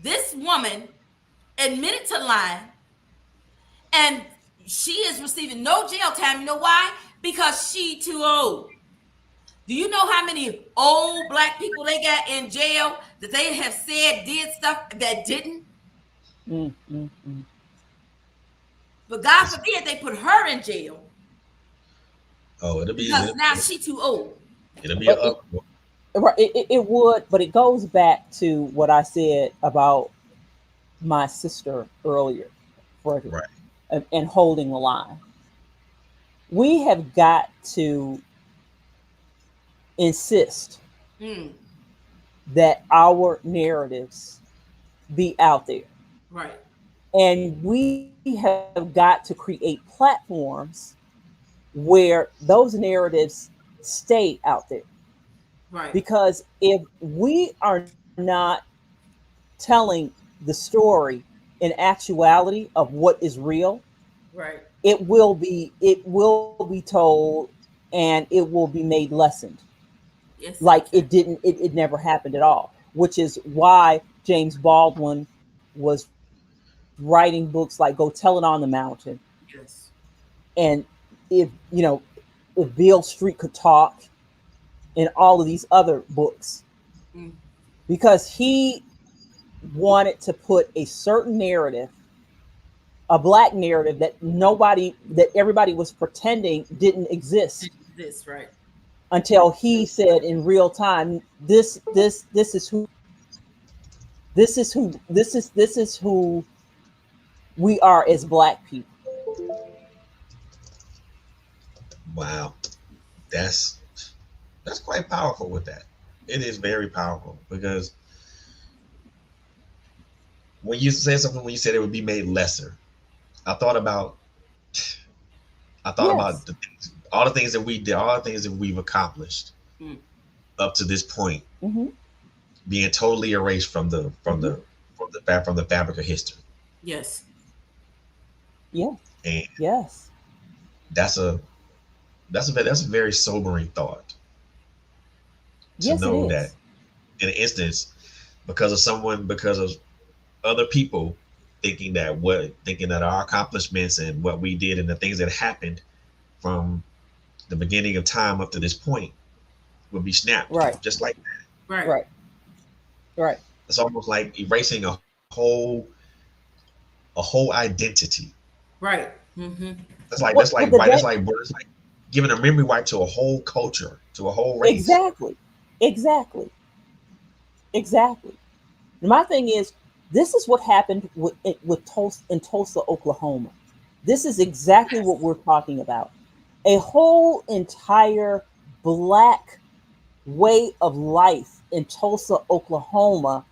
this woman admitted to lying, and she is receiving no jail time. You know why? Because she too old. Do you know how many old black people they got in jail that they have said did stuff that didn't? But God forbid they put her in jail. Oh, because now she too old. It'll be it would, but it goes back to what I said about my sister earlier, Frederick, right. and holding the line. We have got to insist that our narratives be out there. Right. And we have got to create platforms where those narratives stay out there. Right. Because if we are not telling the story in actuality of what is real, right, it will be told and it will be made lessened. Yes, like it never happened at all, which is why James Baldwin was writing books like Go Tell It on the Mountain. Yes. And if Beale Street Could Talk, and all of these other books, because he wanted to put a certain narrative, a black narrative that everybody was pretending didn't exist. This right. Until he said in real time, this is who we are as black people. Wow. That's quite powerful with that. It is very powerful because when you said something, when you said it would be made lesser, I thought about all the things that we did, all the things that we've accomplished up to this point, being totally erased from the fabric of history. Yes. Yeah. And yes. That's a very sobering thought. To yes, know that in an instance, because of other people thinking that our accomplishments and what we did and the things that happened from the beginning of time up to this point would be snapped, right, just like that. Right. Right. It's almost like erasing a whole identity. Right. Mm-hmm. That's like What that's like with the right. That's day? like giving a memory wipe to a whole culture, to a whole race. Exactly. Exactly. Exactly. My thing is, this is what happened with Tulsa in Tulsa, Oklahoma. This is exactly what Yes. we're talking about. A whole entire black way of life in Tulsa, Oklahoma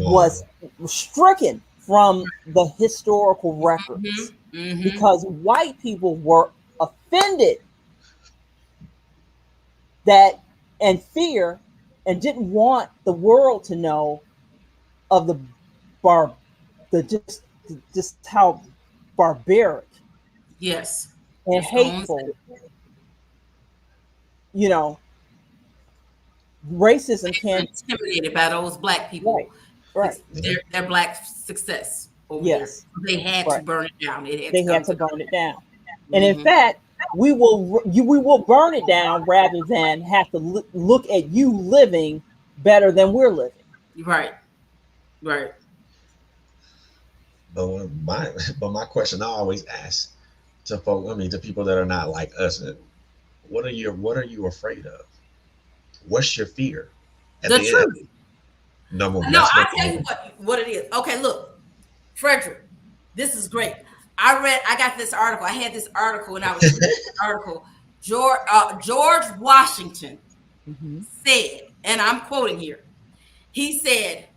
was Gone. stricken from the historical records Mm-hmm. Mm-hmm. because white people were offended that and fear and didn't want the world to know of the bar the just how barbaric Yes. and It's going. hateful, you know, racism They were can. intimidated by those black Right, people, right. Yeah. their black success over there. Yes, They had to right. burn it down. It had to They come had to to the. burn it down, and in Mm-hmm. fact, we will burn it down rather than have to look at you living better than we're living. Right. Right. But my but my question I always ask to folks, I mean, to people that are not like us, what are you afraid of? What's your fear? At The the end, truth. number No, that's I number tell you one. what it is. Okay, look, Frederick, this is great. I got this article. I had this article and I was reading the article. George Washington Hmm. said, and I'm quoting here. He said,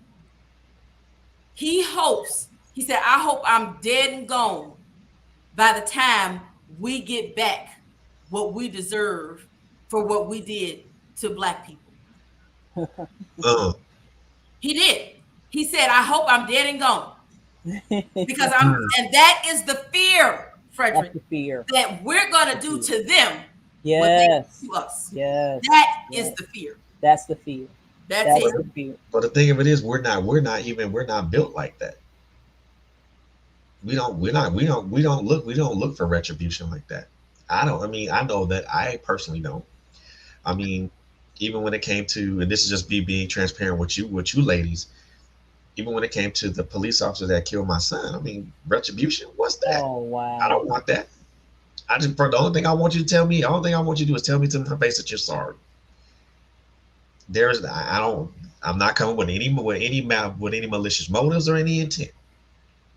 he said, I hope I'm dead and gone by the time we get back what we deserve for what we did to black people. Uh, He did. He said, I hope I'm dead and gone. Because mm, and that is the fear, That's Frederick, the fear. that we're That's going the to do fear. to them what they Yes, do to us. yes, That is yes. the fear. That's the fear. That's That's it. but the fear. but the thing of it is, we're not built like that. We don't look for retribution like that. I don't. I mean, I know that I personally don't. I mean, even when it came to, and this is just being transparent with you ladies, even when it came to the police officer that killed my son, I mean, retribution, what's that? Oh I wow. don't want that. The only thing I want you to tell me, the only thing I want you to do is tell me to my face that you're sorry. I don't, I'm not coming with any malicious motives or any intent.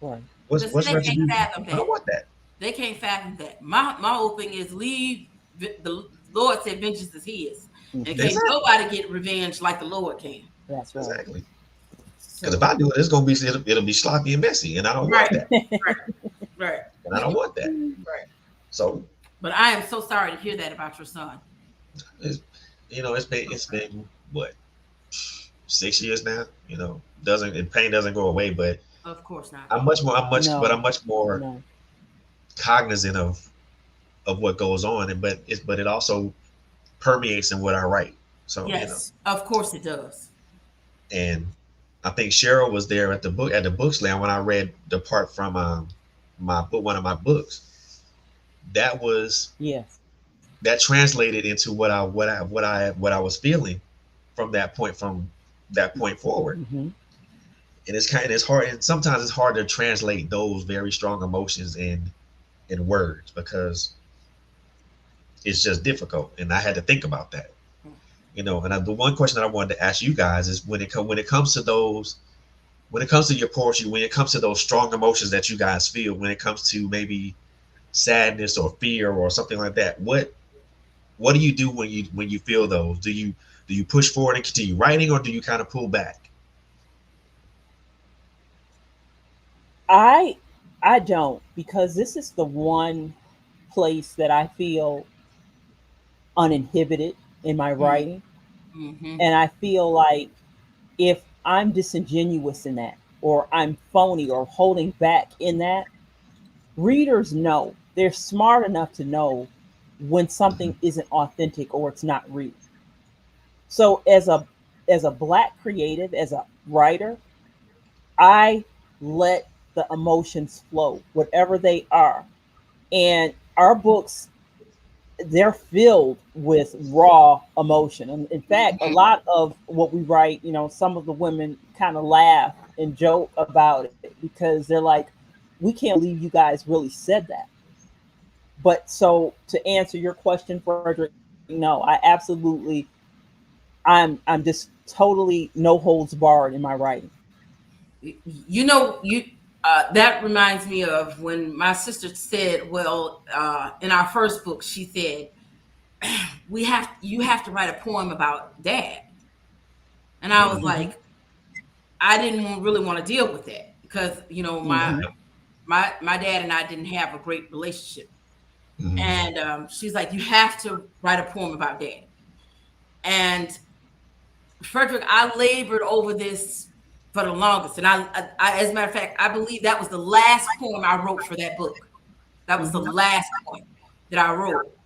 Right. What's But see, what's they can't retribution? fathom I don't that. want that. They can't fathom that. My whole thing is leave. The Lord said, "Vengeance is His," and Hmm. can't Exactly, nobody get revenge like the Lord can. That's right. exactly. Because if So I do it, it'll be sloppy and messy, and I don't right, want that. right, right, And I don't want that. right. So But I am so sorry to hear that about your son. it's it's been what, 6 years now. Doesn't pain doesn't go away, but Of course not. I'm No, much more no. cognizant of what goes on, and but it also permeates in what I write. So Yes, of course it does. and I think Cheryl was there at the book slam when I read the part from my book, one of my books. That was Yes. that translated into what I was feeling from that point forward. Hmm. And it's hard, and sometimes it's hard to translate those very strong emotions in words because it's just difficult. And I had to think about that. The one question that I wanted to ask you guys is when it comes to your poetry, when it comes to those strong emotions that you guys feel, when it comes to maybe sadness or fear or something like that, what do you do when you feel those? Do you push forward and continue writing, or do you kind of pull back? I I don't, because this is the one place that I feel uninhibited in my writing, Mm-hmm. and I feel like if I'm disingenuous in that, or I'm phony or holding back in that, readers know. They're smart enough to know when Mhm. something isn't authentic or it's not real. So as a black creative, as a writer, I let the emotions flow, whatever they are. And our books they're filled with raw emotion. And in fact, a lot of what we write, some of the women kind of laugh and joke about it because they're like, we can't believe you guys really said that. But so to answer your question, Frederick, no, I absolutely, I'm just totally no holds barred in my writing. You that reminds me of when my sister said, well, in our first book, she said, you have to write a poem about dad. And I was Mm-hmm. Mm-hmm. like, I didn't really want to deal with that because Mm-hmm. my dad and I didn't have a great relationship. Mm-hmm. And she's like, you have to write a poem about dad. And Frederick, I labored over this for the longest, and as a matter of fact, I believe that was the last poem I wrote for that book. That was the Mm-hmm. last poem that I wrote,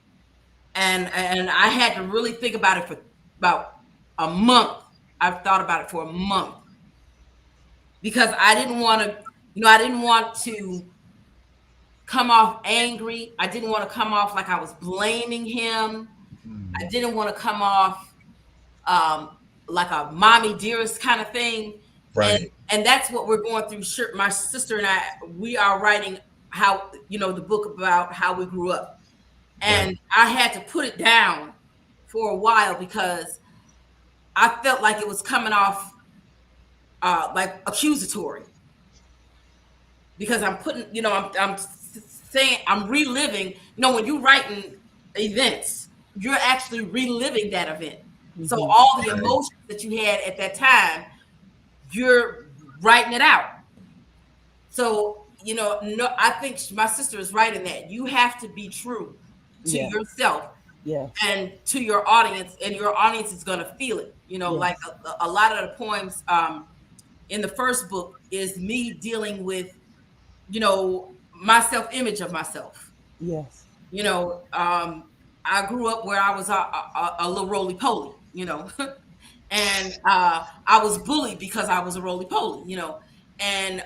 and I had to really think about it for about a month. I've thought about it for a month because I didn't want to, I didn't want to come off angry. I didn't want to come off like I was blaming him. I Mm-hmm. didn't want to come off um, like a mommy dearest kind of thing, and Right. and that's what we're going through. Sure, my sister and I, we are writing how the book about how we grew up, Right. and I had to put it down for a while because I felt like it was coming off like accusatory because I'm putting, I'm saying I'm reliving. When you're writing events, you're actually reliving that event. So Mm-hmm. all the Right. emotions that you had at that time, you're writing it out. So, no, I think my sister is right in that. You have to be true to Yes. yourself Yes. and to your audience, and your audience is going to feel it. Like Yes. a lot of the poems in the first book is me dealing with, my self image of myself. Yes. You know, um, I grew up where I was a little roly poly, and I was bullied because I was a roly poly. And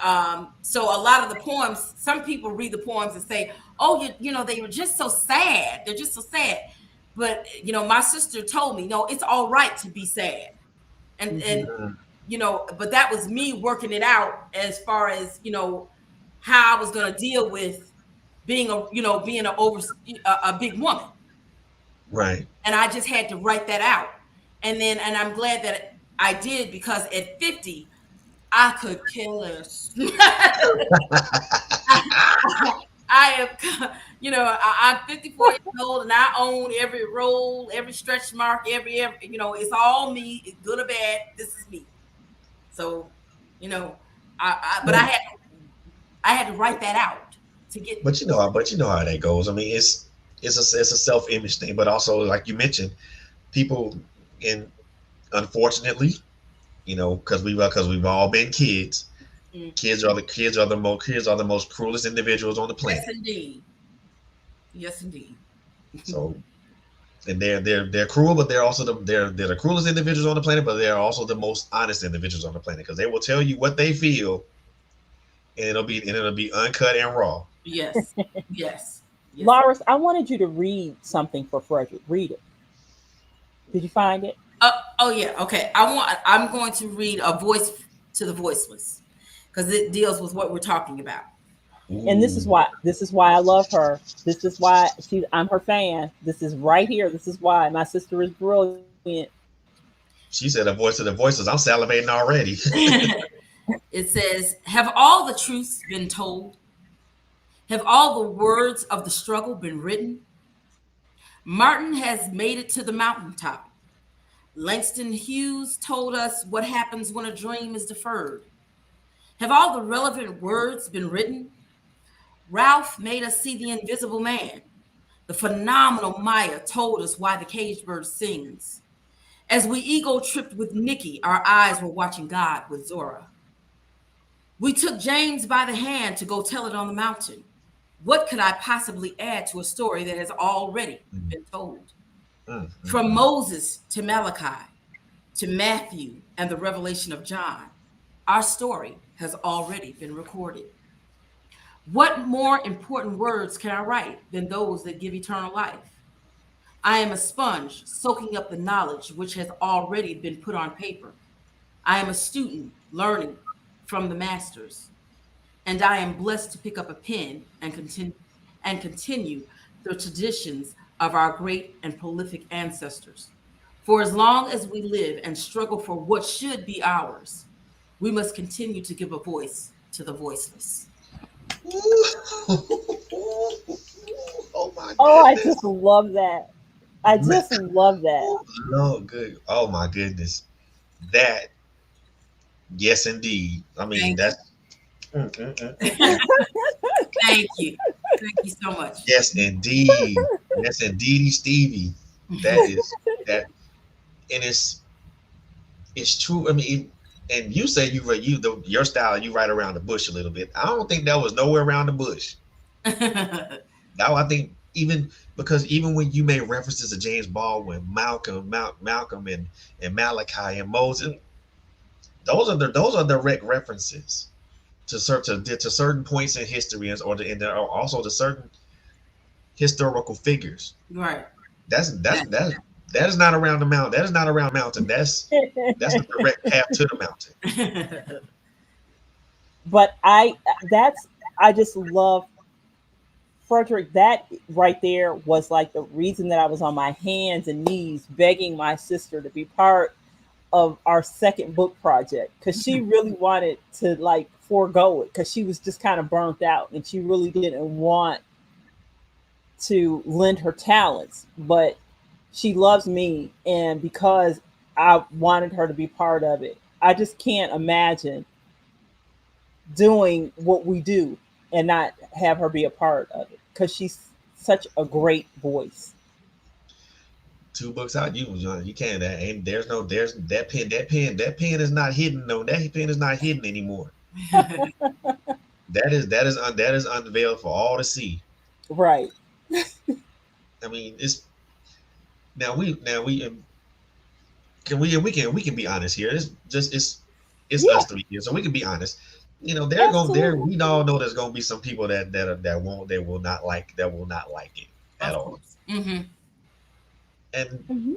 so a lot of the poems, some people read the poems and say, "Oh, they were just so sad. They're just so sad." But my sister told me, "No, it's all right to be sad." And Mm-hmm. but that was me working it out as far as how I was going to deal with being a big woman, Right. and I just had to write that out. And I'm glad that I did because at 50 I could care less. I am, I'm 54 years old and I own every role, every stretch mark, every it's all me, it's good or bad. This is me. So, you know, but But I had to write that out to get. but you know how that goes. I mean, it's a self image thing, but also like you mentioned, people in unfortunately, because we've all been kids. Mm, Kids are the most cruelest individuals on the yes, planet. indeed. Yes, indeed. So and they're cruel, but they're the cruelest individuals on the planet, but they're also the most honest individuals on the planet because they will tell you what they feel, and it'll be uncut and raw. Yes, yes, yes. Loris, I wanted you to read something for Frederick. Read it. Did you find it? Oh yeah. Okay. I'm going to read A Voice to the Voiceless because it deals with what we're talking about. And this is Ooh. why I love her. This is why I'm her fan. This is right here. This is why my sister is brilliant. She said a voice of the voices. I'm salivating already. It says, "Have all the truths been told? Have all the words of the struggle been written? Martin has made it to the mountaintop. Langston Hughes told us what happens when a dream is deferred. Have all the relevant words been written? Ralph made us see the invisible man. The phenomenal Maya told us why the caged bird sings. As we ego tripped with Nikki, our eyes were watching God with Zora. We took James by the hand to go tell it on the mountain. What could I possibly add to a story that has already Mm, been told? mm, mm, From mm. Moses to Malachi to Matthew and the revelation of John, our story has already been recorded. What more important words can I write than those that give eternal life? I am a sponge soaking up the knowledge which has already been put on paper. I am a student learning from the masters, and I am blessed to pick up a pen and continue the traditions of our great and prolific ancestors. For as long as we live and struggle for what should be ours, we must continue to give a voice to the voiceless. Oh my Oh, I goodness. just love that. I Man, just love that. oh, no, good. Oh my goodness. That, yes, indeed. I mean, Thank that's you. mm, mm, mm, mm, mm. Thank you. Thank you so much. Yes, indeed. Yes, indeedy, Stevie. That is that, and it's true. I mean, and you say your style, you right around the bush a little bit. I don't think that was nowhere around the bush. Now I think even because even when you made references to James Baldwin, Malcolm, and Malachi and Moses, those are direct references to certain points in history, or also to certain historical figures. Right. That's that is not around the mountain. That is not around the mountain. That's a direct path to the mountain. But I just love Frederick. That right there was like the reason that I was on my hands and knees begging my sister to be part of our second book project, because she really wanted to like forego it because she was just kind of burnt out and she really didn't want to lend her talents. But she loves me, and because I wanted her to be part of it, I just can't imagine doing what we do and not have her be a part of it, because she's such a great voice. Two books out, you can't. And there's that pen is not hidden. No, that pen is not hidden anymore. That is unveiled for all to see. Right. I mean, it's now we we can be honest here. It's just it's us Yeah, three here, so we can be honest. You know, absolutely. we all know there's gonna be some people that will not like it at Of all. course. Hmm. And Hmm.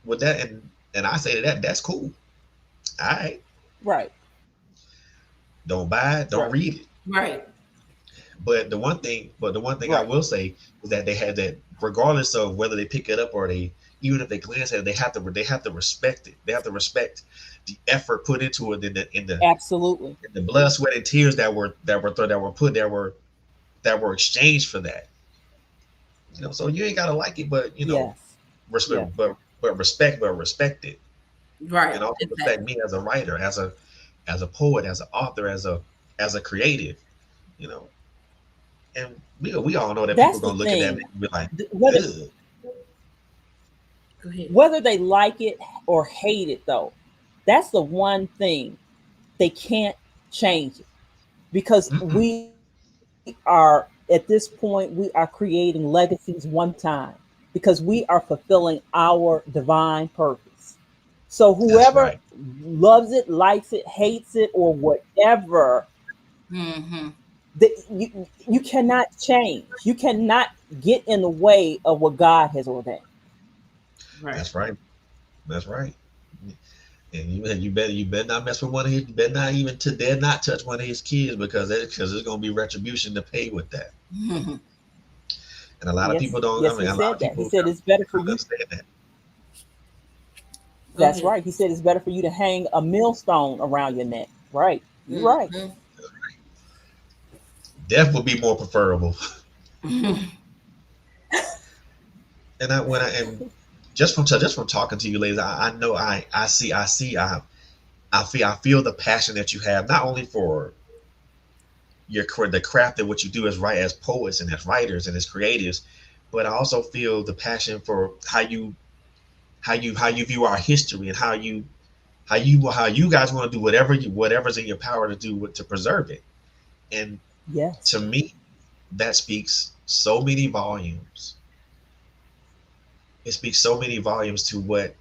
with that, and I say that that's cool. All right, Right. don't buy it, don't Right. read it. Right. But the one thing I Right. will say is that they had that, regardless of whether they pick it up or even if they glance at it, they have to respect it. They have to respect the effort put into it, Absolutely. in the blood, sweat, and tears that were exchanged for that. You know, so you ain't gotta like it, but you know, Yes. Yes. respect, but respect it, Right. and also respect Exactly. me as a writer, as a poet, as an author, as a creative. You know, and we all know that people That's are the gonna look at that thing. and be like, Whether ugh. Go ahead. whether they like it or hate it, though, that's the one thing they can't change it, because Mm-mm. we are at this point we are creating legacies one time, because we are fulfilling our divine purpose. So That's whoever right. loves it, likes it, hates it, or whatever, Hmm. you cannot change. You cannot get in the way of what God has ordained. Right. That's right. That's right. And you better not mess with one of his. You better not even to dare not touch one of his kids, because there's gonna be retribution to pay with that. Hmm. And a lot of Yes, people don't. I yes, he mean, a lot of said that. He people said it's better for don't you. understand that. Go That's ahead. right. He said it's better for you to hang a millstone around your neck. Right. You're right. Hmm. Death would be more preferable. Hmm. And and just from talking to you, ladies, I know I feel the passion that you have, not only for the craft of what you do as as poets and as writers and as creatives, but I also feel the passion for how you view our history, and how you guys want to do whatever's in your power to do to preserve it. And Yes. to me, that speaks so many volumes. It speaks so many volumes to what.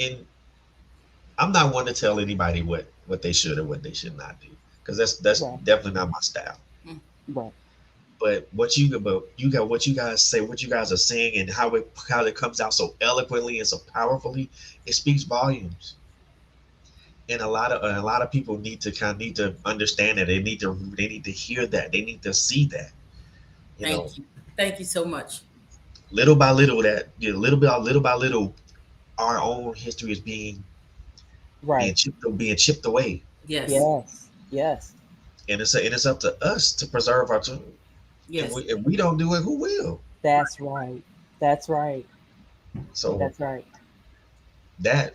And I'm not one to tell anybody what they should or what they should not do, because that's Right. definitely not my style. Right. but you got what you guys say, what you guys are saying, and how it comes out so eloquently and so powerfully, it speaks volumes. And a lot of people need to understand that they need to hear that, they need to see that, you know, Thank you. Thank you so much. little by little, that little by little, our own history is Right. being chipped away, Yes. Yes. Yes. and it's up to us to preserve our tune. If Yes. we don't do it, who will? That's right. That's right. So That's right. that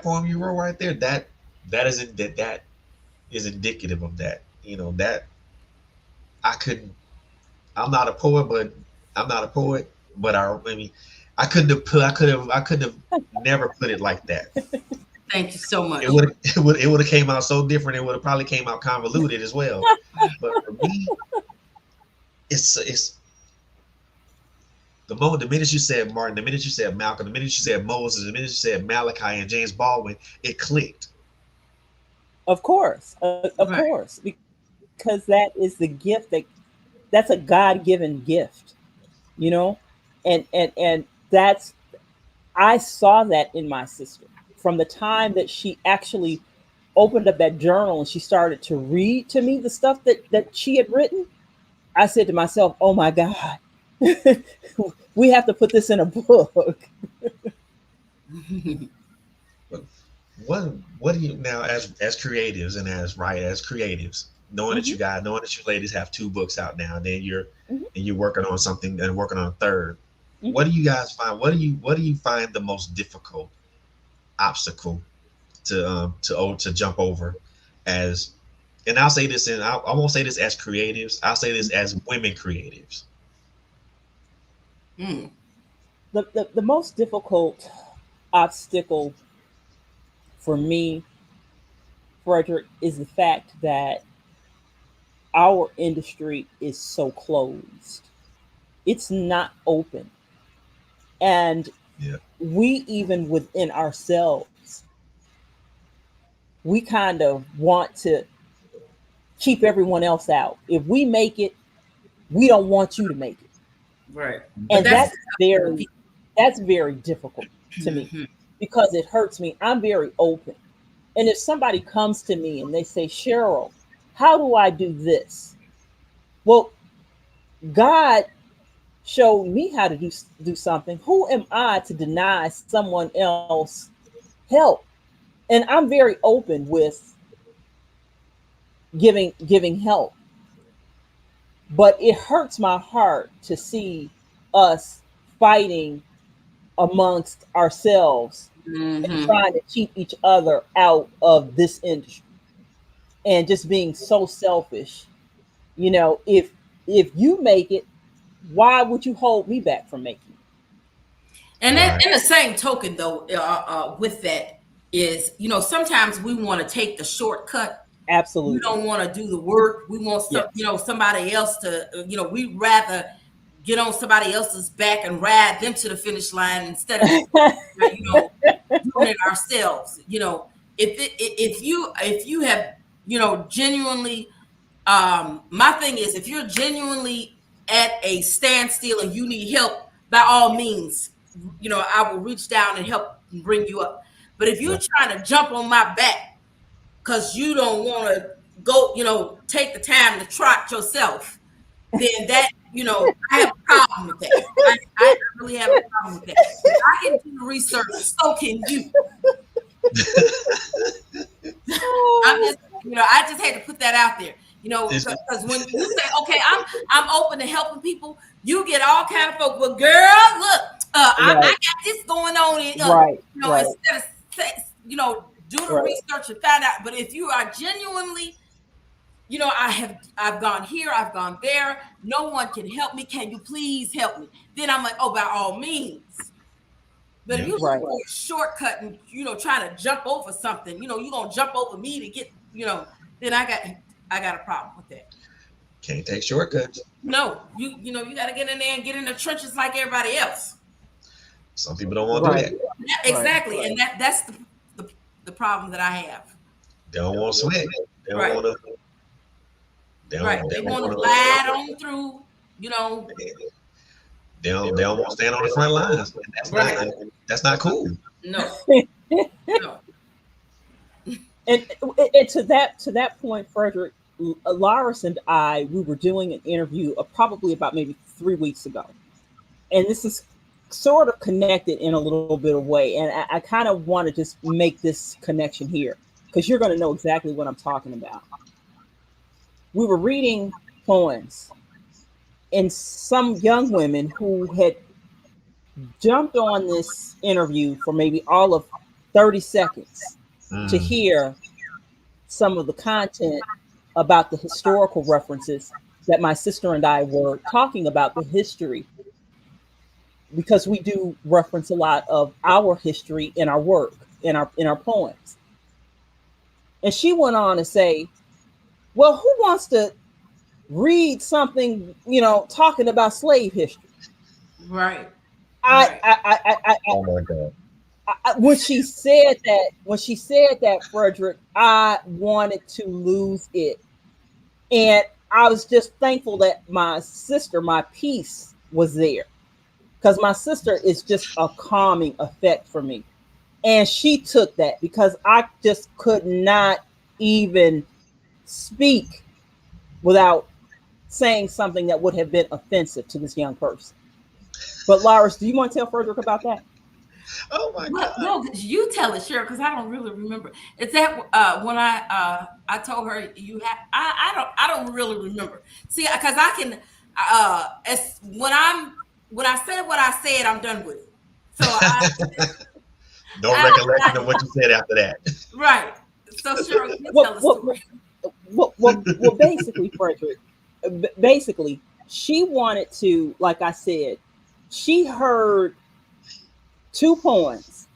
poem you wrote right there, that is indicative of that. That I couldn't. I'm not a poet, but I'm not a poet, but I mean, I couldn't have never put it like that. Thank you so It much. would it would have came out so different. It would have probably came out convoluted as well. But for me, it's the minute you said Martin, the minute you said Malcolm, the minute you said Moses, the minute you said Malachi and James Baldwin, it clicked. Of course. Of Right. course. Because that is the gift that's a God-given gift, you know? And that's I saw that in my sister from the time that she actually opened up that journal and she started to read to me the stuff that she had written. I said to myself, "Oh my God, we have to put this in a book." But what do you now, as creatives and as creatives, Hmm. knowing that you ladies have two books out now, and then Hmm. you're working on something and working on a third. Hmm. What do you guys find? What do you find the most difficult obstacle to jump over, as and I'll say this, and I won't say this as creatives. I'll say this as women creatives. Mm. The most difficult obstacle for me, Frederick, is the fact that our industry is so closed. It's not open. And Yeah, we, even within ourselves, we kind of want to keep everyone else out. If we make it, we don't want you to make it. Right. But And that's other people. that's very difficult to me Mhm. because it hurts me. I'm very open. And if somebody comes to me and they say, "Chyrel, how do I do this?" Well, God showed me how to do something. Who am I to deny someone else help? And I'm very open with giving help, but it hurts my heart to see us fighting amongst ourselves and Mhm. trying to keep each other out of this industry and just being so selfish. If you make it, why would you hold me back from making it? And then right. in the same token, though, with that is, sometimes we want to take the shortcut. We Absolutely. don't want to do the work. We want Yes. somebody else to, we'd rather get on somebody else's back and ride them to the finish line instead of, doing it ourselves. If you have, genuinely, my thing is, if you're genuinely at a standstill and you need help, by all means, I will reach down and help bring you up. But if you're Right. trying to jump on my back because you don't want to go, take the time to trot yourself, then I have a problem with that. I really have a problem with that. If I can do the research, so can you. I'm just, I just had to put that out there, It's, because when you say, okay, I'm open to helping people, you get all kind of folks. Well, girl, look, I Right. got this going on, and Right. Right. instead of do the Right. research and find out. But if you are genuinely, I've gone here, I've gone there, no one can help me. Can you please help me? Then I'm like, oh, by all means. But if yeah. you look Right. for a shortcut and trying to jump over something, you're gonna jump over me to get, then I got a problem with that. Can't take shortcuts. No, you got to get in there and get in the trenches like everybody else. Some people don't want to do Right. that. Right. Exactly, and that's the problem that I have. They don't want to sweat. They don't Right. want to. Right. They They don't want to want glide on through, you know. to. They don't want to stand on the front lines. And Right. that's not cool. No. No. And to that point, Frederick, Lyris and I, we were doing an interview probably about maybe 3 weeks ago, and this is sort of connected in a little bit of way, and I kind of want to just make this connection here because you're going to know exactly what I'm talking about. We were reading poems, and some young women who had jumped on this interview for maybe all of 30 seconds to Mm, hear some of the content about the historical references that my sister and I were talking about the history, because we do reference a lot of our history in our work, in our poems. And she went on to say, well, who wants to read something, talking about slave history? Right. I, Right. I, I, I, I, oh my God. when she said that, Frederick, I wanted to lose it. And I was just thankful that my sister, my peace, was there, because my sister is just a calming effect for me. And she took that because I just could not even speak without saying something that would have been offensive to this young person. But Lyris, do you want to tell Frederick about that? Oh my Well, God. no, you tell it, Cheryl, because I don't really remember. It's that when I told her you have I don't really remember. See, because I can as when I said what I said, I'm done with it. So No recollection of I what you said after that. right. So Cheryl, you Well, tell the well, story. well, basically, Frederick, basically, she wanted to, like I said, she heard two poems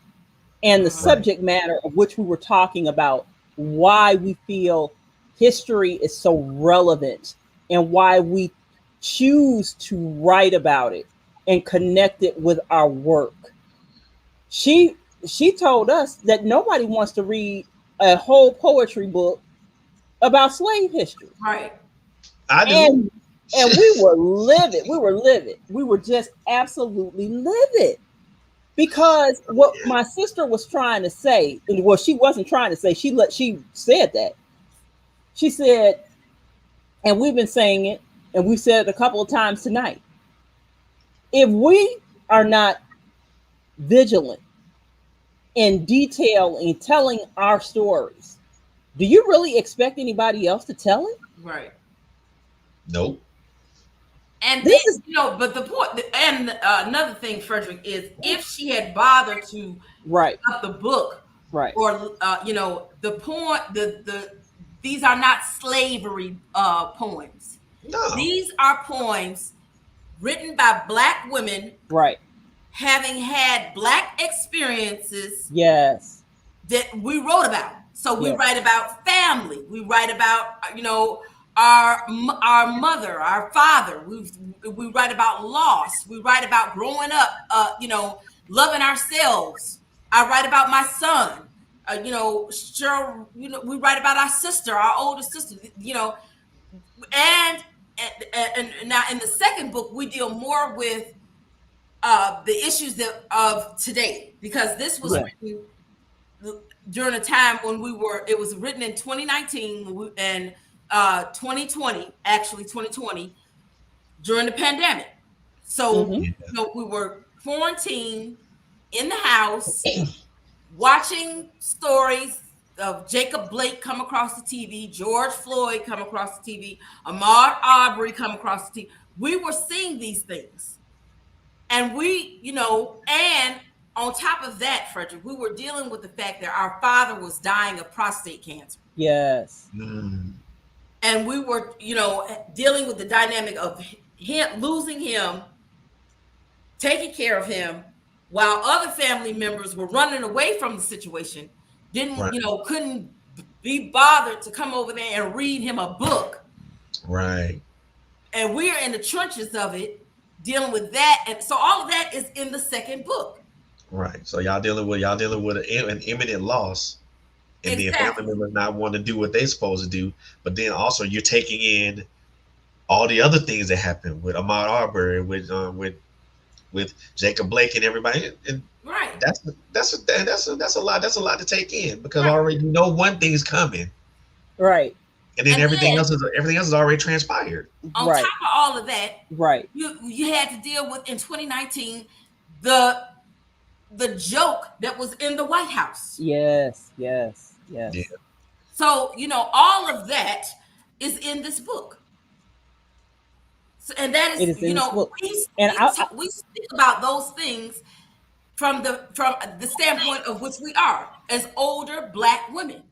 and the Uh-huh. Right. subject matter of which we were talking about, why we feel history is so relevant and why we choose to write about it and connect it with our work. She told us that nobody wants to read a whole poetry book about slave history. Right. I do. And we were livid. We were livid. We were just absolutely livid. Because what my sister was trying to say, well, she wasn't trying to say, she said that. She said, and we've been saying it, and we said it a couple of times tonight. If we are not vigilant in detail in telling our stories, do you really expect anybody else to tell it? Right. Nope. And then, This is but the point, and another thing, Frederick, is if she had bothered to right, up the book, right. or the point, these are not slavery poems. No. These are poems written by Black women Right. having had Black experiences Yes. that we wrote about. So we Yes. write about family. We write about our mother, our father. We write about loss. We write about growing up. Loving ourselves. I write about my son. Sure. We write about our sister, our older sister. And, and now in the second book we deal more with the issues of today, because this was Yeah. written during a time when it was written in 2019 and 2020, actually 2020, during the pandemic. So, Hmm. Yeah. we were quarantined in the house, watching stories of Jacob Blake come across the TV, George Floyd come across the TV, Ahmaud Arbery come across the TV. We were seeing these things. And and on top of that, Frederick, we were dealing with the fact that our father was dying of prostate cancer. Yes. Mm, And we were, dealing with the dynamic of him losing him, taking care of him, while other family members were running away from the situation, right. couldn't be bothered to come over there and read him a book. Right. And we're in the trenches of it, dealing with that. And so all of that is in the second book. Right. So y'all dealing with an imminent loss, and then family Exactly. members not wanting to do what they're supposed to do, but then also you're taking in all the other things that happen with Ahmaud Arbery, with Jacob Blake and everybody, and Right. that's a lot. That's a lot to take in because Right. already you know one thing's coming, Right. and then And then everything else is already transpired. on Right. top of all of that, Right. you had to deal with in 2019 the joke that was in the White House. Yes. Yes. Yeah, Yes. So, all of that is in this book. So, and that It is, is in this book, we and we speak about those things from the standpoint of which we are as older Black women.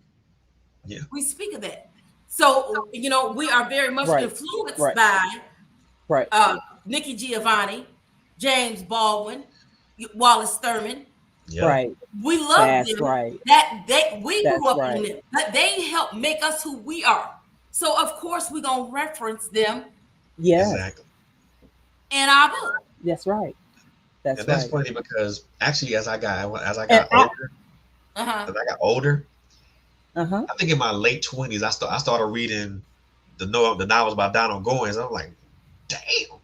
yeah, We speak of that. So, we are very much right. influenced Right. by Right. Nikki Giovanni, James Baldwin, Wallace Thurman. yeah. Right. We love That's them. right. We grew That's up on right. them, but they helped make us who we are. So of course we're gonna reference them Yes. Exactly. in our book. That's right. And That's that's right. funny because actually, And I. Uh-huh. as I got older, Uh-huh. I think in my late 20s, I started reading the novels by Donald Goins. I'm like, damn,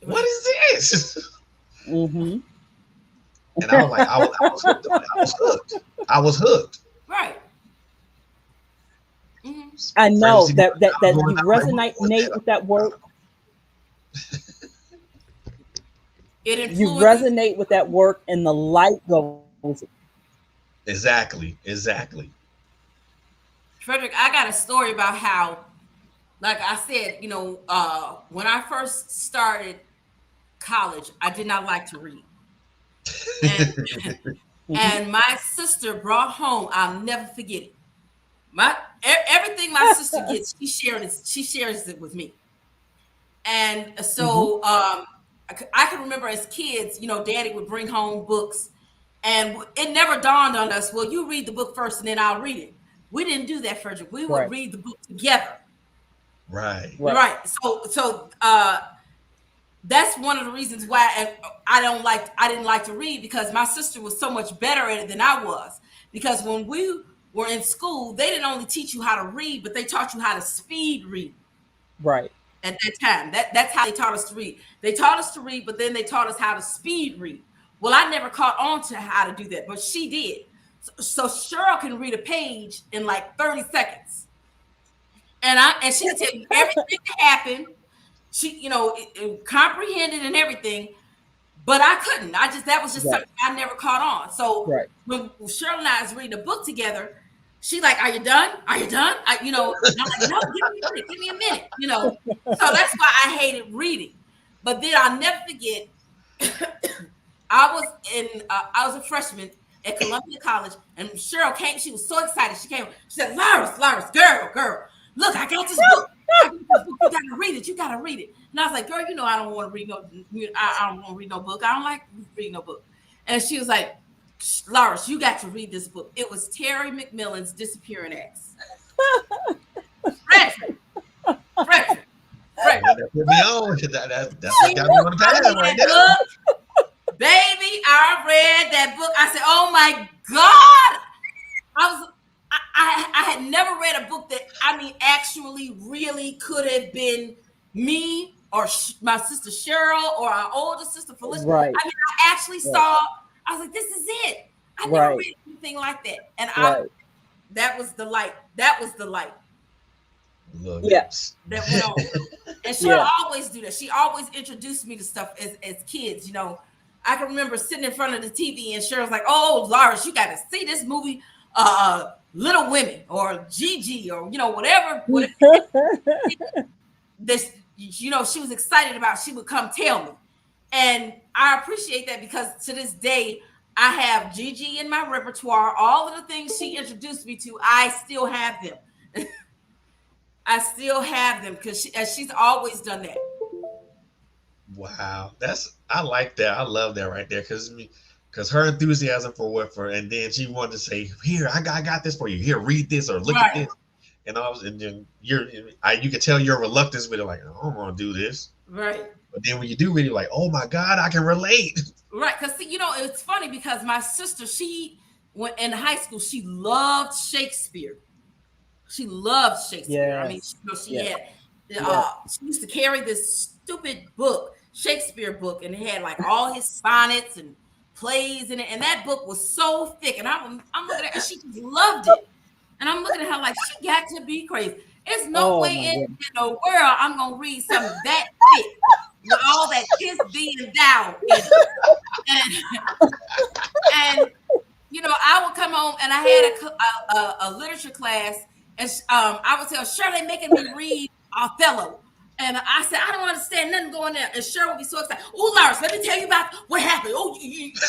what is this? Mm-hmm. And I was like, I was hooked on it. I was hooked. I was hooked. Right. Mhm. I know Crazy that going you out, like, resonate, what's Nate, that with that work. It You influences. resonate with that work, and the light goes. Exactly. Exactly. Frederick, I got a story about how, like I said, when I first started college, I did not like to read. And Mm-hmm. and my sister brought home, I'll never forget it. Everything my sister gets, she shares it with me. And Mm-hmm. so I can remember as kids, Daddy would bring home books, and it never dawned on us, well, you read the book first and then I'll read it. We didn't do that, Frederick. We would Right. read the book together. Right. Right. Right. So that's one of the reasons why I didn't like to read, because my sister was so much better at it than I was. Because when we were in school, they didn't only teach you how to read, but they taught you how to speed read. Right. At that time, that's how they taught us to read. They taught us to read, but then they taught us how to speed read. Well, I never caught on to how to do that, but she did. So Cheryl can read a page in like 30 seconds, and she can tell you everything that happened. She, it comprehended and everything, but I couldn't. That was just Right. something I never caught on. So Right. when Cheryl and I was reading a book together, she like, "Are you done? Are you done?" And I'm like, "No, give me a minute." So that's why I hated reading. But then I'll never forget. I was a freshman at Columbia College, and Cheryl came. She was so excited. She came. She said, Lyris, girl, look, I got this book. You gotta read it. You gotta read it." And I was like, "Girl, I don't want to read no. I don't want to read no book. I don't like reading no book." And she was like, "Lyris, you got to read this book." It was Terry McMillan's Disappearing Acts. Frederick. That put me on. That's what got me on the path right there. Baby, I read that book. I said, "Oh my God!" I had never read a book that actually really could have been me or my sister Cheryl or our older sister Felicia. Right. I actually saw. I was like, "This is it." I never Right. read anything like that, and Right. that was the light. That was the light Look, Yes. that went on. And Cheryl Yeah. always do that. She always introduced me to stuff as kids. I can remember sitting in front of the TV and Cheryl's like, "Oh, Lyris, you got to see this movie, Little Women or Gigi or whatever this she was excited about. She would come tell me, and I appreciate that, because to this day I have Gigi in my repertoire. All of the things she introduced me to, I still have them. I still have them because she's always done that. wow, I like that. I love that right there because her enthusiasm and then she wanted to say, "Here, I got this for you. Here, read this or look at Right. this." And then you can tell your reluctance with it, like, "I don't want to do this." Right. But then when you do read it, like, "Oh my God, I can relate." Right. Because it's funny because my sister, when in high school, she loved Shakespeare. She loved Shakespeare. I mean, Yes. she Yes. had, Yes. she used to carry this stupid book, Shakespeare book, and it had like all his sonnets and plays in it. And that book was so thick. And I'm looking at it, and she just loved it. And I'm looking at her like, she got to be crazy. There's no Oh way my in goodness. the world I'm going to read something that thick with all that kiss thee and thou in it. And I would come home and I had a literature class, and I would tell Shirley making me read Othello. And I said, I don't understand nothing going there. And Shirley would be so excited. Oh, Lyris, let me tell you about what happened. Oh, did you get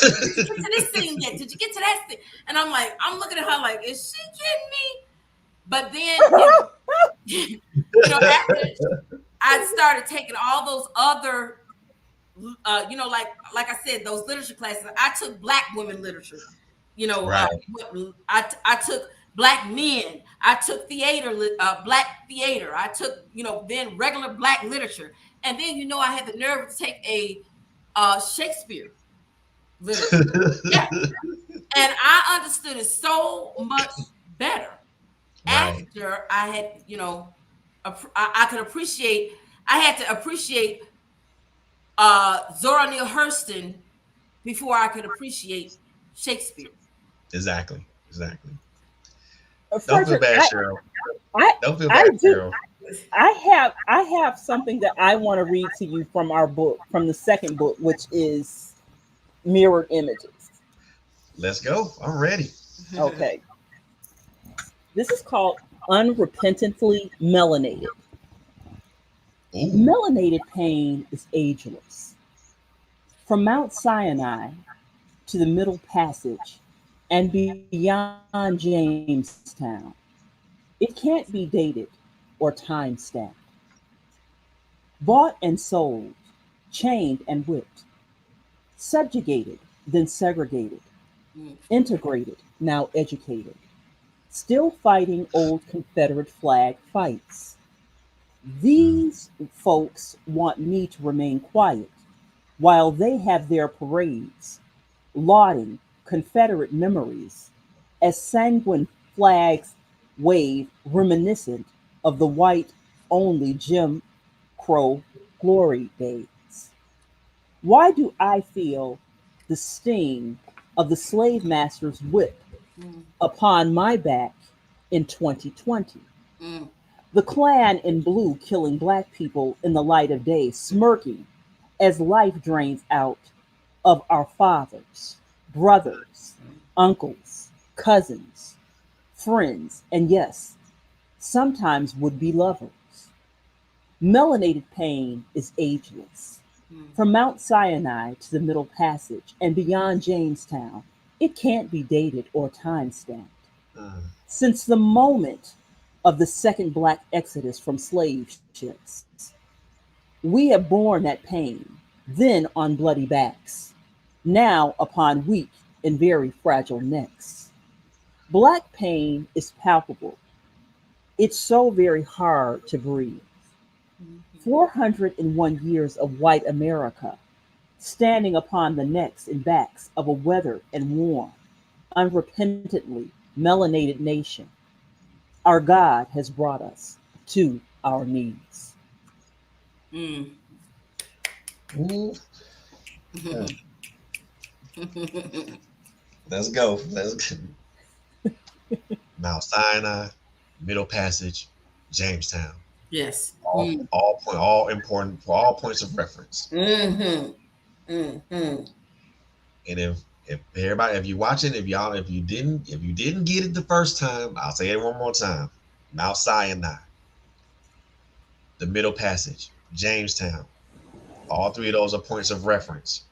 to this scene yet? Did you get to that scene? And I'm looking at her like, is she kidding me? But then, after I started taking all those other, like I said, those literature classes. I took Black women literature. Right. I took Black men. I took theater, Black theater. I took, then regular Black literature. And then, I had the nerve to take a Shakespeare literature. Yeah. And I understood it so much better Right. after I had, I could appreciate, I had to appreciate Zora Neale Hurston before I could appreciate Shakespeare. Exactly. Don't feel Frederick, bad, Cheryl. I, Don't feel I bad, do. Cheryl. I have something that I want to read to you from our book, from the second book, which is Mirrored Images. Let's go. I'm ready. Okay. This is called Unrepentantly Melanated. Ooh. Melanated pain is ageless. From Mount Sinai to the Middle Passage and beyond Jamestown, it can't be dated or time stamped. Bought and sold, chained and whipped, subjugated, then segregated, integrated, now educated, still fighting old Confederate flag fights. These folks want me to remain quiet while they have their parades, lauding Confederate memories as sanguine flags wave reminiscent of the white only Jim Crow glory days. Why do I feel the sting of the slave master's whip upon my back in 2020? The Klan in blue killing Black people in the light of day, smirking as life drains out of our fathers, brothers, uncles, cousins, friends, and yes, sometimes would be lovers. Melanated pain is ageless. From Mount Sinai to the Middle Passage and beyond Jamestown, it can't be dated or time stamped. Since the moment of the second Black exodus from slave ships, we have borne that pain, then on bloody backs, now upon weak and very fragile necks. Black pain is palpable. It's so very hard to breathe. 401 years of white America standing upon the necks and backs of a weathered and worn, unrepentantly melanated nation. Our God has brought us to our knees. Mm. Ooh. Let's go. Mount Sinai, Middle Passage, Jamestown. Yes. All important for all points of reference. Mm-hmm. And if everybody, if you're watching, if you didn't get it the first time, I'll say it one more time. Mount Sinai, the Middle Passage, Jamestown. All three of those are points of reference.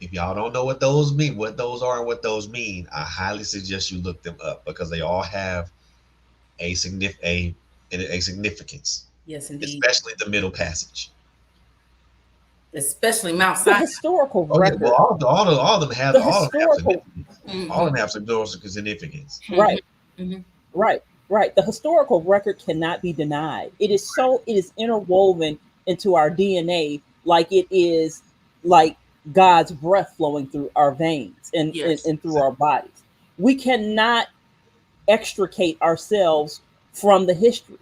If y'all don't know what those mean, what those are and what those mean, I highly suggest you look them up because they all have a significance. Yes, indeed. Especially the Middle Passage. Especially Mount The Sinai. historical Oh, yeah. record. Well, all of them have The all of them have historical- significance. All of them have historical significance. Right. Mm-hmm. Right. The historical record cannot be denied. It is interwoven into our DNA like it is like God's breath flowing through our veins and, Yes. and through our bodies. We cannot extricate ourselves from the history.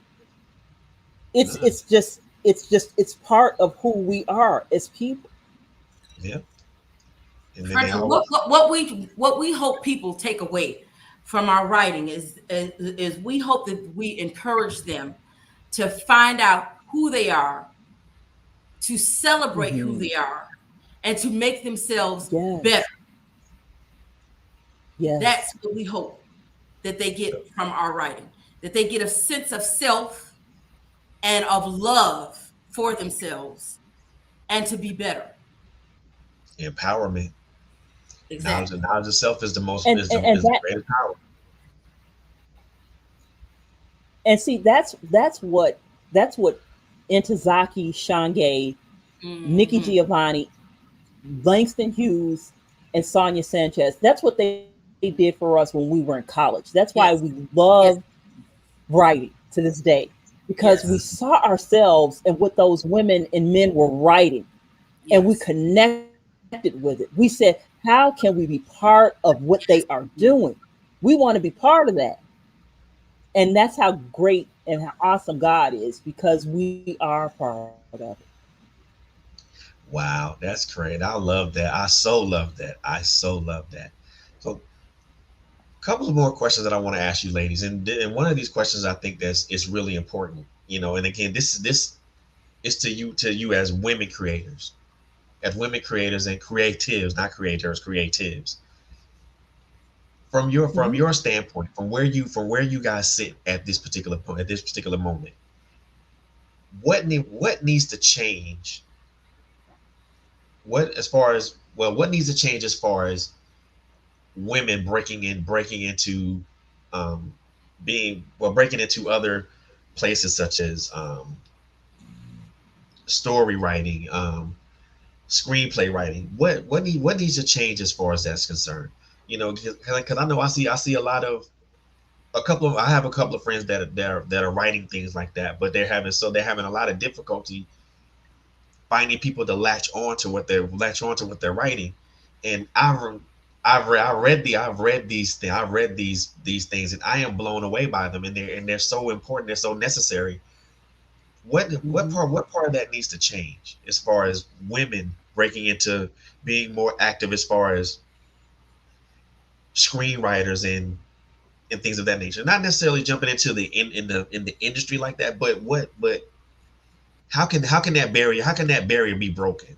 It's No. it's just it's part of who we are as people. Yeah. And then they Frederick, always. what we hope people take away from our writing is we hope that we encourage them to find out who they are, to celebrate who Hmm. they are, and to make themselves better. Yes, That's yes, what we hope that they get from our writing, that they get a sense of self and of love for themselves and to be better. Empowerment. Knowledge, Exactly. knowledge itself is the most and is the that, greatest power. and see, that's what Intozaki Shange, Nikki Hmm. Giovanni, Langston Hughes, and Sonia Sanchez. That's what they did for us when we were in college. That's why we Yes. love Yes. writing to this day, because we Yes. saw ourselves and what those women and men were writing, and we Yes. connected with it. We said, how can we be part of what they are doing? We want to be part of that. And that's how great and how awesome God is, because we are part of it. Wow, that's great. I love that. I so love that. I so love that. So, a couple of more questions that I want to ask you, ladies, and one of these questions I think that's is really important. And again, this is to you as women creators, and creatives, not creators, creatives. From your Mhm. standpoint, from where you guys sit at this particular moment, what needs to change? What needs to change as far as women breaking into um, breaking into other places such as story writing, screenplay writing. What needs to change as far as that's concerned? Because I know I see I have a couple of friends that are writing things like that, but they're having a lot of difficulty finding people to latch on to what they're writing. And I've read these things, and I am blown away by them, and they're so important, they're so necessary. What part of that needs to change as far as women breaking into being more active as far as screenwriters and things of that nature, not necessarily jumping into the industry like that, but how can that barrier be broken?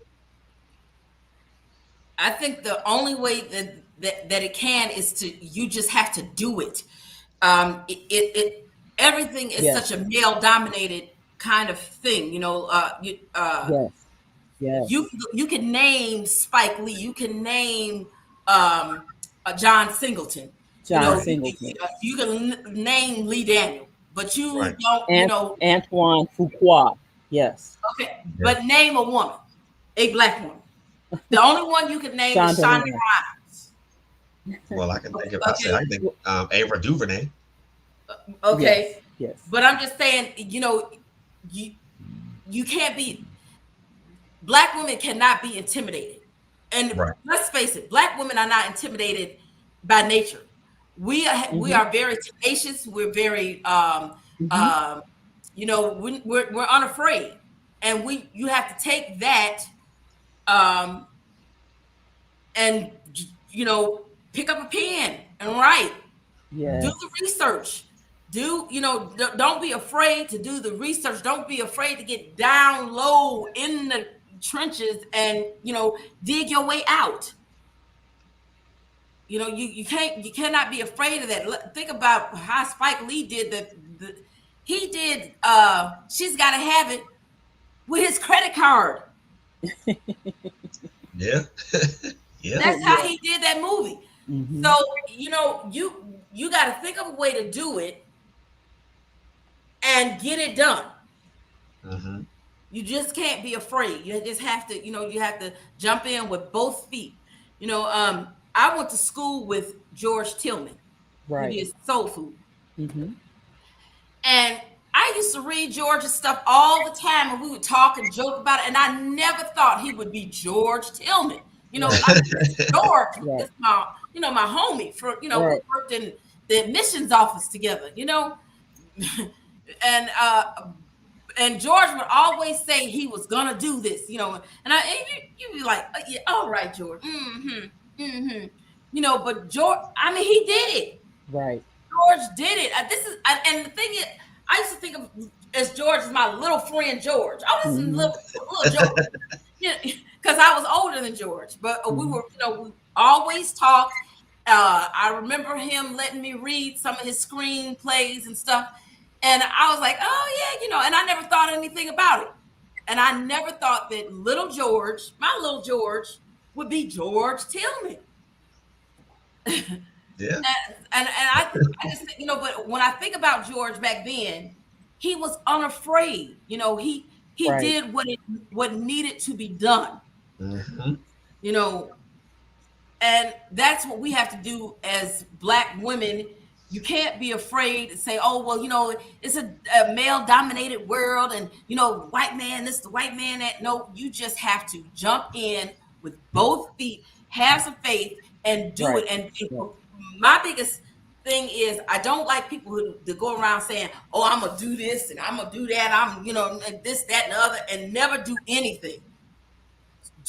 I think the only way that it can is to you just have to do it. Everything is Yes, such a male dominated kind of thing. yes, You yes. you can name Spike Lee, you can name um, John Singleton, John Right, Singleton. you can name Lee Daniel, but you right. don't, Antoine Fuqua. Yes. okay. Yeah. But name a woman, a black woman. The only one you can name is Shonda Shonda Rhimes. Rhimes. Well, I can think of. I say Okay, I think Ava DuVernay. okay. Yes, yes. But I'm just saying, you you can't be black women cannot be intimidated. And Right. let's face it, black women are not intimidated by nature. We are Hmm. very tenacious. We're very Hmm. um, we're unafraid, and we you have to take that um, and pick up a pen and write. Do the Yes, research. Don't be afraid to do the research. Don't be afraid to get down low in the trenches and dig your way out. You cannot be afraid of that. Think about how Spike Lee did he did She's Gotta Have It with his credit card. Yeah. Yeah. That's how yes. he did that movie. So Hmm. you got to think of a way to do it and get it done. Hmm. You just can't be afraid. You just have to, you have to jump in with both feet. I went to school with George Tillman, who Right. did Soul Food. Hmm. And I used to read George's stuff all the time, and we would talk and joke about it. And I never thought he would be George Tillman. Right. I mean, it's George. Right. It's my my homie for, we Right. worked in the admissions office together, and George would always say he was gonna do this, you be like, yeah, all right, George, but George, I mean, he did it. Right. George did it. And the thing is, I used to think of as George as my little friend George. Oh, this is little George, because I was older than George, but we were, we always talked. I remember him letting me read some of his screenplays and stuff. And I was like, oh yeah, and I never thought anything about it. And I never thought that my little George, would be George Tillman. Yeah. And I just think, but when I think about George back then, he was unafraid. He Right. did what needed to be done. Mm-hmm. And that's what we have to do as Black women. You can't be afraid to say, oh, well, it's a male-dominated world, and, white man this, the white man that. No, you just have to jump in with both feet, have some faith, and do Right. it. And my biggest thing is, I don't like people who go around saying, oh, I'm going to do this, and I'm going to do that, I'm, and this, that, and the other, and never do anything.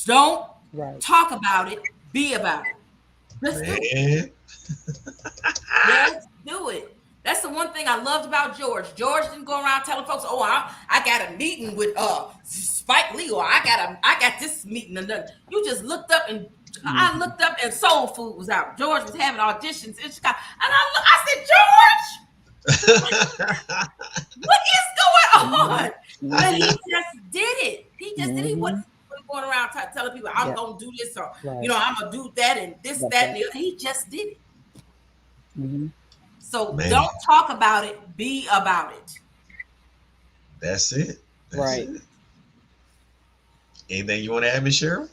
Don't Right. talk about it, be about it. Let's do it. Let's do it. That's the one thing I loved about George. George didn't go around telling folks, "Oh, I got a meeting with Spike Lee, or I got this meeting." And then you just looked up, and I looked up, and Soul Food was out. George was having auditions in Chicago, and I said, "George, what is going on?" But he just did it. He just did it. He wasn't going around telling people, "I'm gonna do this," or Right. I'm gonna do that, and this, That's that, and right. the other. He just did it. Mhm. So Man. don't talk about it, be about it. That's it. Right. It. Anything you want to add, Miss Cheryl?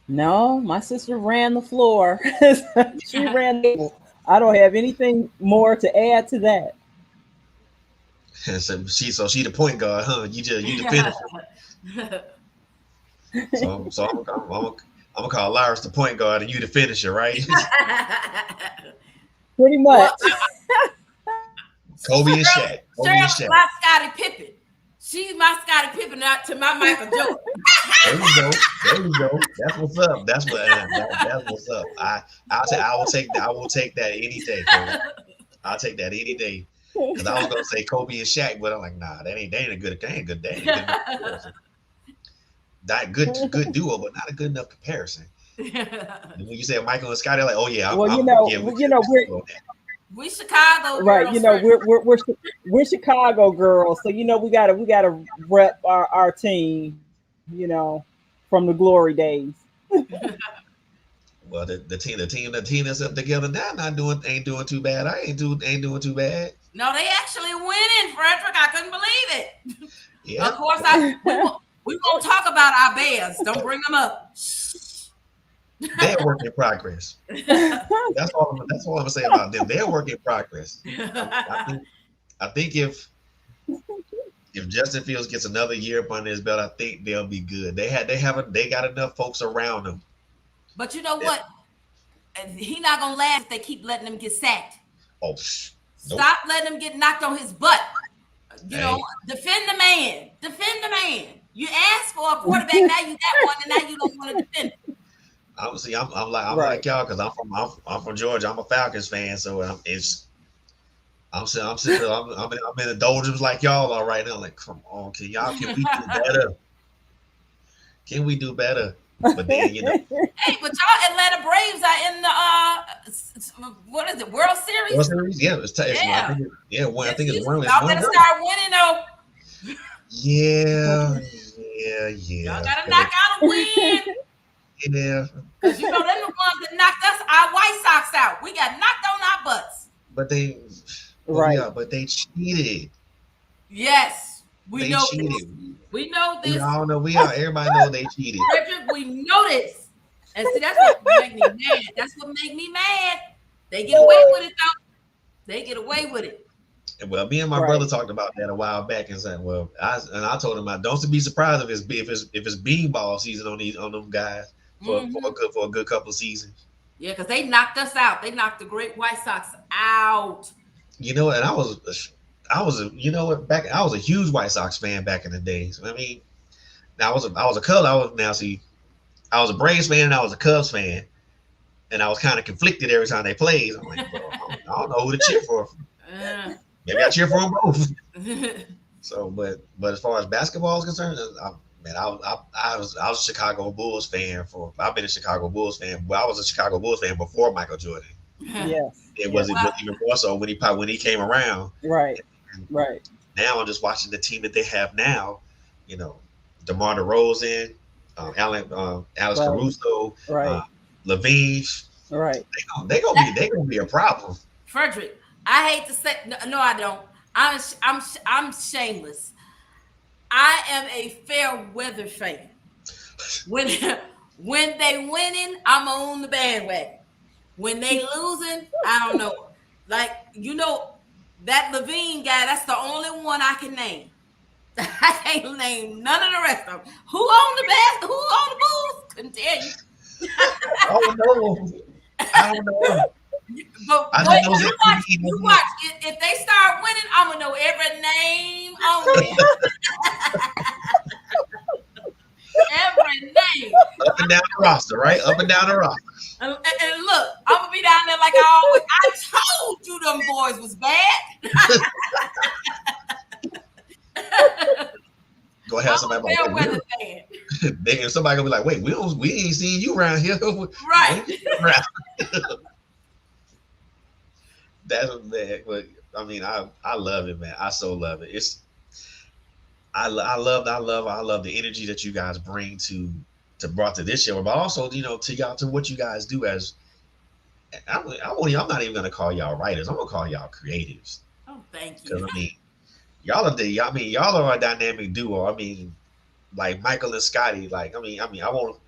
No, my sister ran the floor. She ran the table. I don't have anything more to add to that. So she the point guard, huh? You the finisher. So I'm gonna call Lyris the point guard and you the finisher, right? Pretty much. Kobe and Shaq. Cheryl's my Scottie Pippen. She's my Scottie Pippen, not to my Michael Jordan. There you go. That's what's up. That's what's up. I will take that any day. Kobe. I'll take that any day. Because I was gonna say Kobe and Shaq, but I'm like, nah, they ain't a good good duo, but not a good enough comparison. When you say Michael and Scottie, like, oh yeah, we Chicago girls, right? We're Chicago girls, so we gotta rep our team, from the glory days. Well, the team that's up together now ain't doing too bad. I ain't doing too bad. No, they actually winning, Frederick. I couldn't believe it. Yeah. Of course, we won't talk about our Bears. Don't bring them up. They're a work in progress. That's all I'm gonna say about them. They're a work in progress. I think if Justin Fields gets another year upon his belt, I think they'll be good. They got enough folks around them. But you know what? He's not gonna last if they keep letting him get sacked. Oh, nope. Stop letting him get knocked on his butt. Defend the man. Defend the man. You asked for a quarterback, now you got one, and now you don't want to defend him. Obviously, I'm like y'all because I'm from Georgia. I'm a Falcons fan, so I'm in the doldrums like y'all are right now. Like, come on, can we do better? Can we do better? But then Hey, but y'all Atlanta Braves are in the what is it, World Series? World Series, yeah, I think it's one. Y'all better start winning though. Yeah. Y'all gotta knock out a win. Yeah. Because they're the ones that knocked us, our White Sox, out. We got knocked on our butts. But they but they cheated. Yes. We know cheated. This. We know this. We all know everybody knows they cheated. Frederick, we know this. And see, that's what make me mad. That's what make me mad. They get away with it though. They get away with it. Well, me and my brother talked about that a while back and said, I told him, don't be surprised if it's beanball season on them guys. for a good couple of seasons. Yeah, because they knocked us out. They knocked the Great White Sox out. You know, and you know what, back I was a huge White Sox fan back in the days. I mean, now I was a Cubs. I was a Braves fan and I was a Cubs fan, and I was kind of conflicted every time they played. I'm like, well, I don't know who to cheer for. Maybe I cheer for them both. So, but as far as basketball is concerned, man, I was a Chicago Bulls fan I've been a Chicago Bulls fan. Well, I was a Chicago Bulls fan before Michael Jordan. Yes. It was even more so when he came around. Right. And Right. now I'm just watching the team that they have now. You know, DeMar DeRozan, Alex Right. Caruso, Right. Levine. Right. They gonna be a problem. Frederick, I hate to say no, I don't. I'm shameless. I am a fair weather fan. When when they winning, I'm on the bandwagon. When they losing, I don't know. Like that Levine guy, that's the only one I can name. I can't name none of the rest of them. Who on the best? Who on the Bulls? Couldn't tell you. Oh no, I don't know. But I you watch. If they start winning, I'm gonna know every name on them. Every name. Up and down the roster, right? Up and down the roster. And look, I'm gonna be down there like I told you them boys was bad. Go have somebody weather fan. Somebody gonna be like, wait, we ain't seen you around here. Right. That's man, but I mean, I love it, man. I so love it. I love the energy that you guys bring to brought to this show, but also to what you guys do as I'm not even gonna call y'all writers. I'm gonna call y'all creatives. Oh, thank you. Because I mean, y'all are a dynamic duo. I mean, like Michael and Scotty. Like I mean, I won't.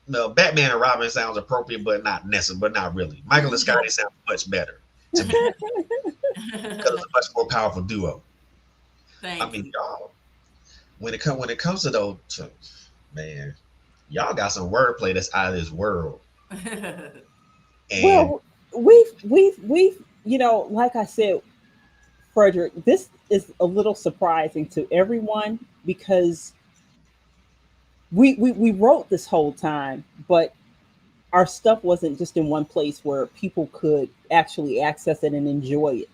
No, Batman and Robin sounds appropriate, but not necessary, but not really. Michael and Scotty sound much better to me because it's a much more powerful duo. Thank I mean, y'all. When it comes to those, man, y'all got some wordplay that's out of this world. And Well, we've like I said, Frederick, this is a little surprising to everyone because we wrote this whole time, but our stuff wasn't just in one place where people could actually access it and enjoy it.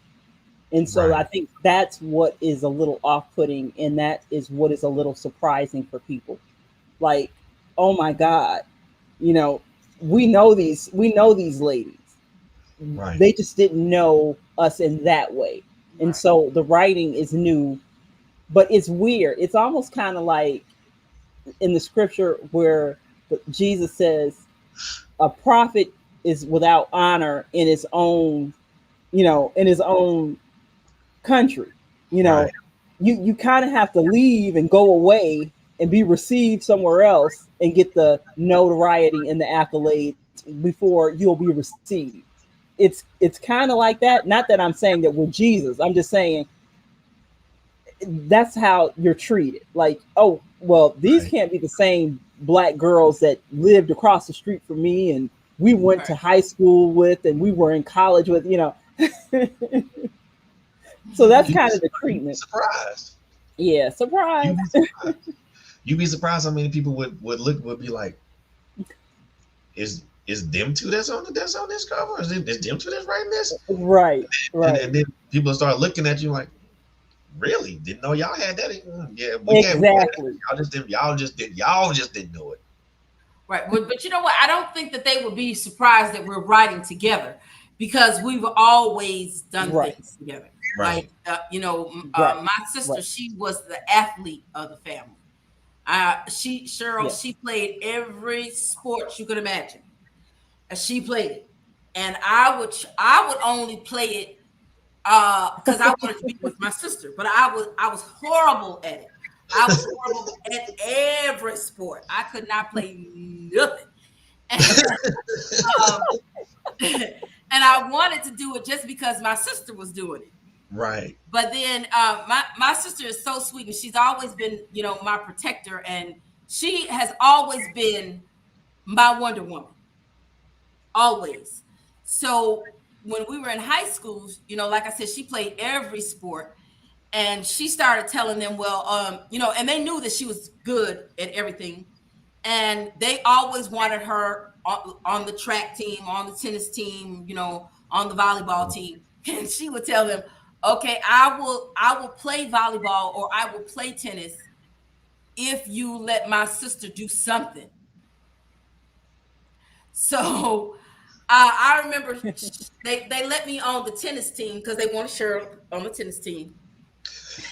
And so Right. I think that's what is a little off-putting, and that is what is a little surprising for people. Like, oh my God, you know, we know these ladies. Right. They just didn't know us in that way. And Right. so the writing is new, but it's weird. It's almost kind of like in the scripture where Jesus says a prophet is without honor in his own, in his own country. Right. You kind of have to leave and go away and be received somewhere else and get the notoriety and the accolades before you'll be received. It's kind of like that. Not that I'm saying that we're Jesus. I'm just saying that's how you're treated. Like, oh, well, these Right. can't be the same black girls that lived across the street from me and we went to Right. high school with and we were in college with. So that's kind of the treatment. Surprised. Yeah, surprise. You'd be surprised how many people would be like, is them two that's on this cover? Is them two that's writing this? Right, right. And then people start looking at you like, really? Didn't know y'all had that? Yeah, Exactly. Y'all just didn't know it. Right. But you know what? I don't think that they would be surprised that we're writing together because we've always done Right. things together. Right. Like, Right. my sister, Right. she was the athlete of the family. Chyrel, Yes. she played every sport you could imagine. She played it. And I would only play it because I wanted to be with my sister, but I was horrible at it. I was horrible at every sport. I could not play nothing. um, and I wanted to do it just because my sister was doing it. Right. But then my sister is so sweet, and she's always been, my protector, and she has always been my Wonder Woman, always. So when we were in high school, like I said, she played every sport, and she started telling them, well, and they knew that she was good at everything, and they always wanted her on the track team, on the tennis team, on the volleyball team. And she would tell them, okay, I will play volleyball or I will play tennis if you let my sister do something. So I remember they let me on the tennis team because they wanted Chyrel on the tennis team.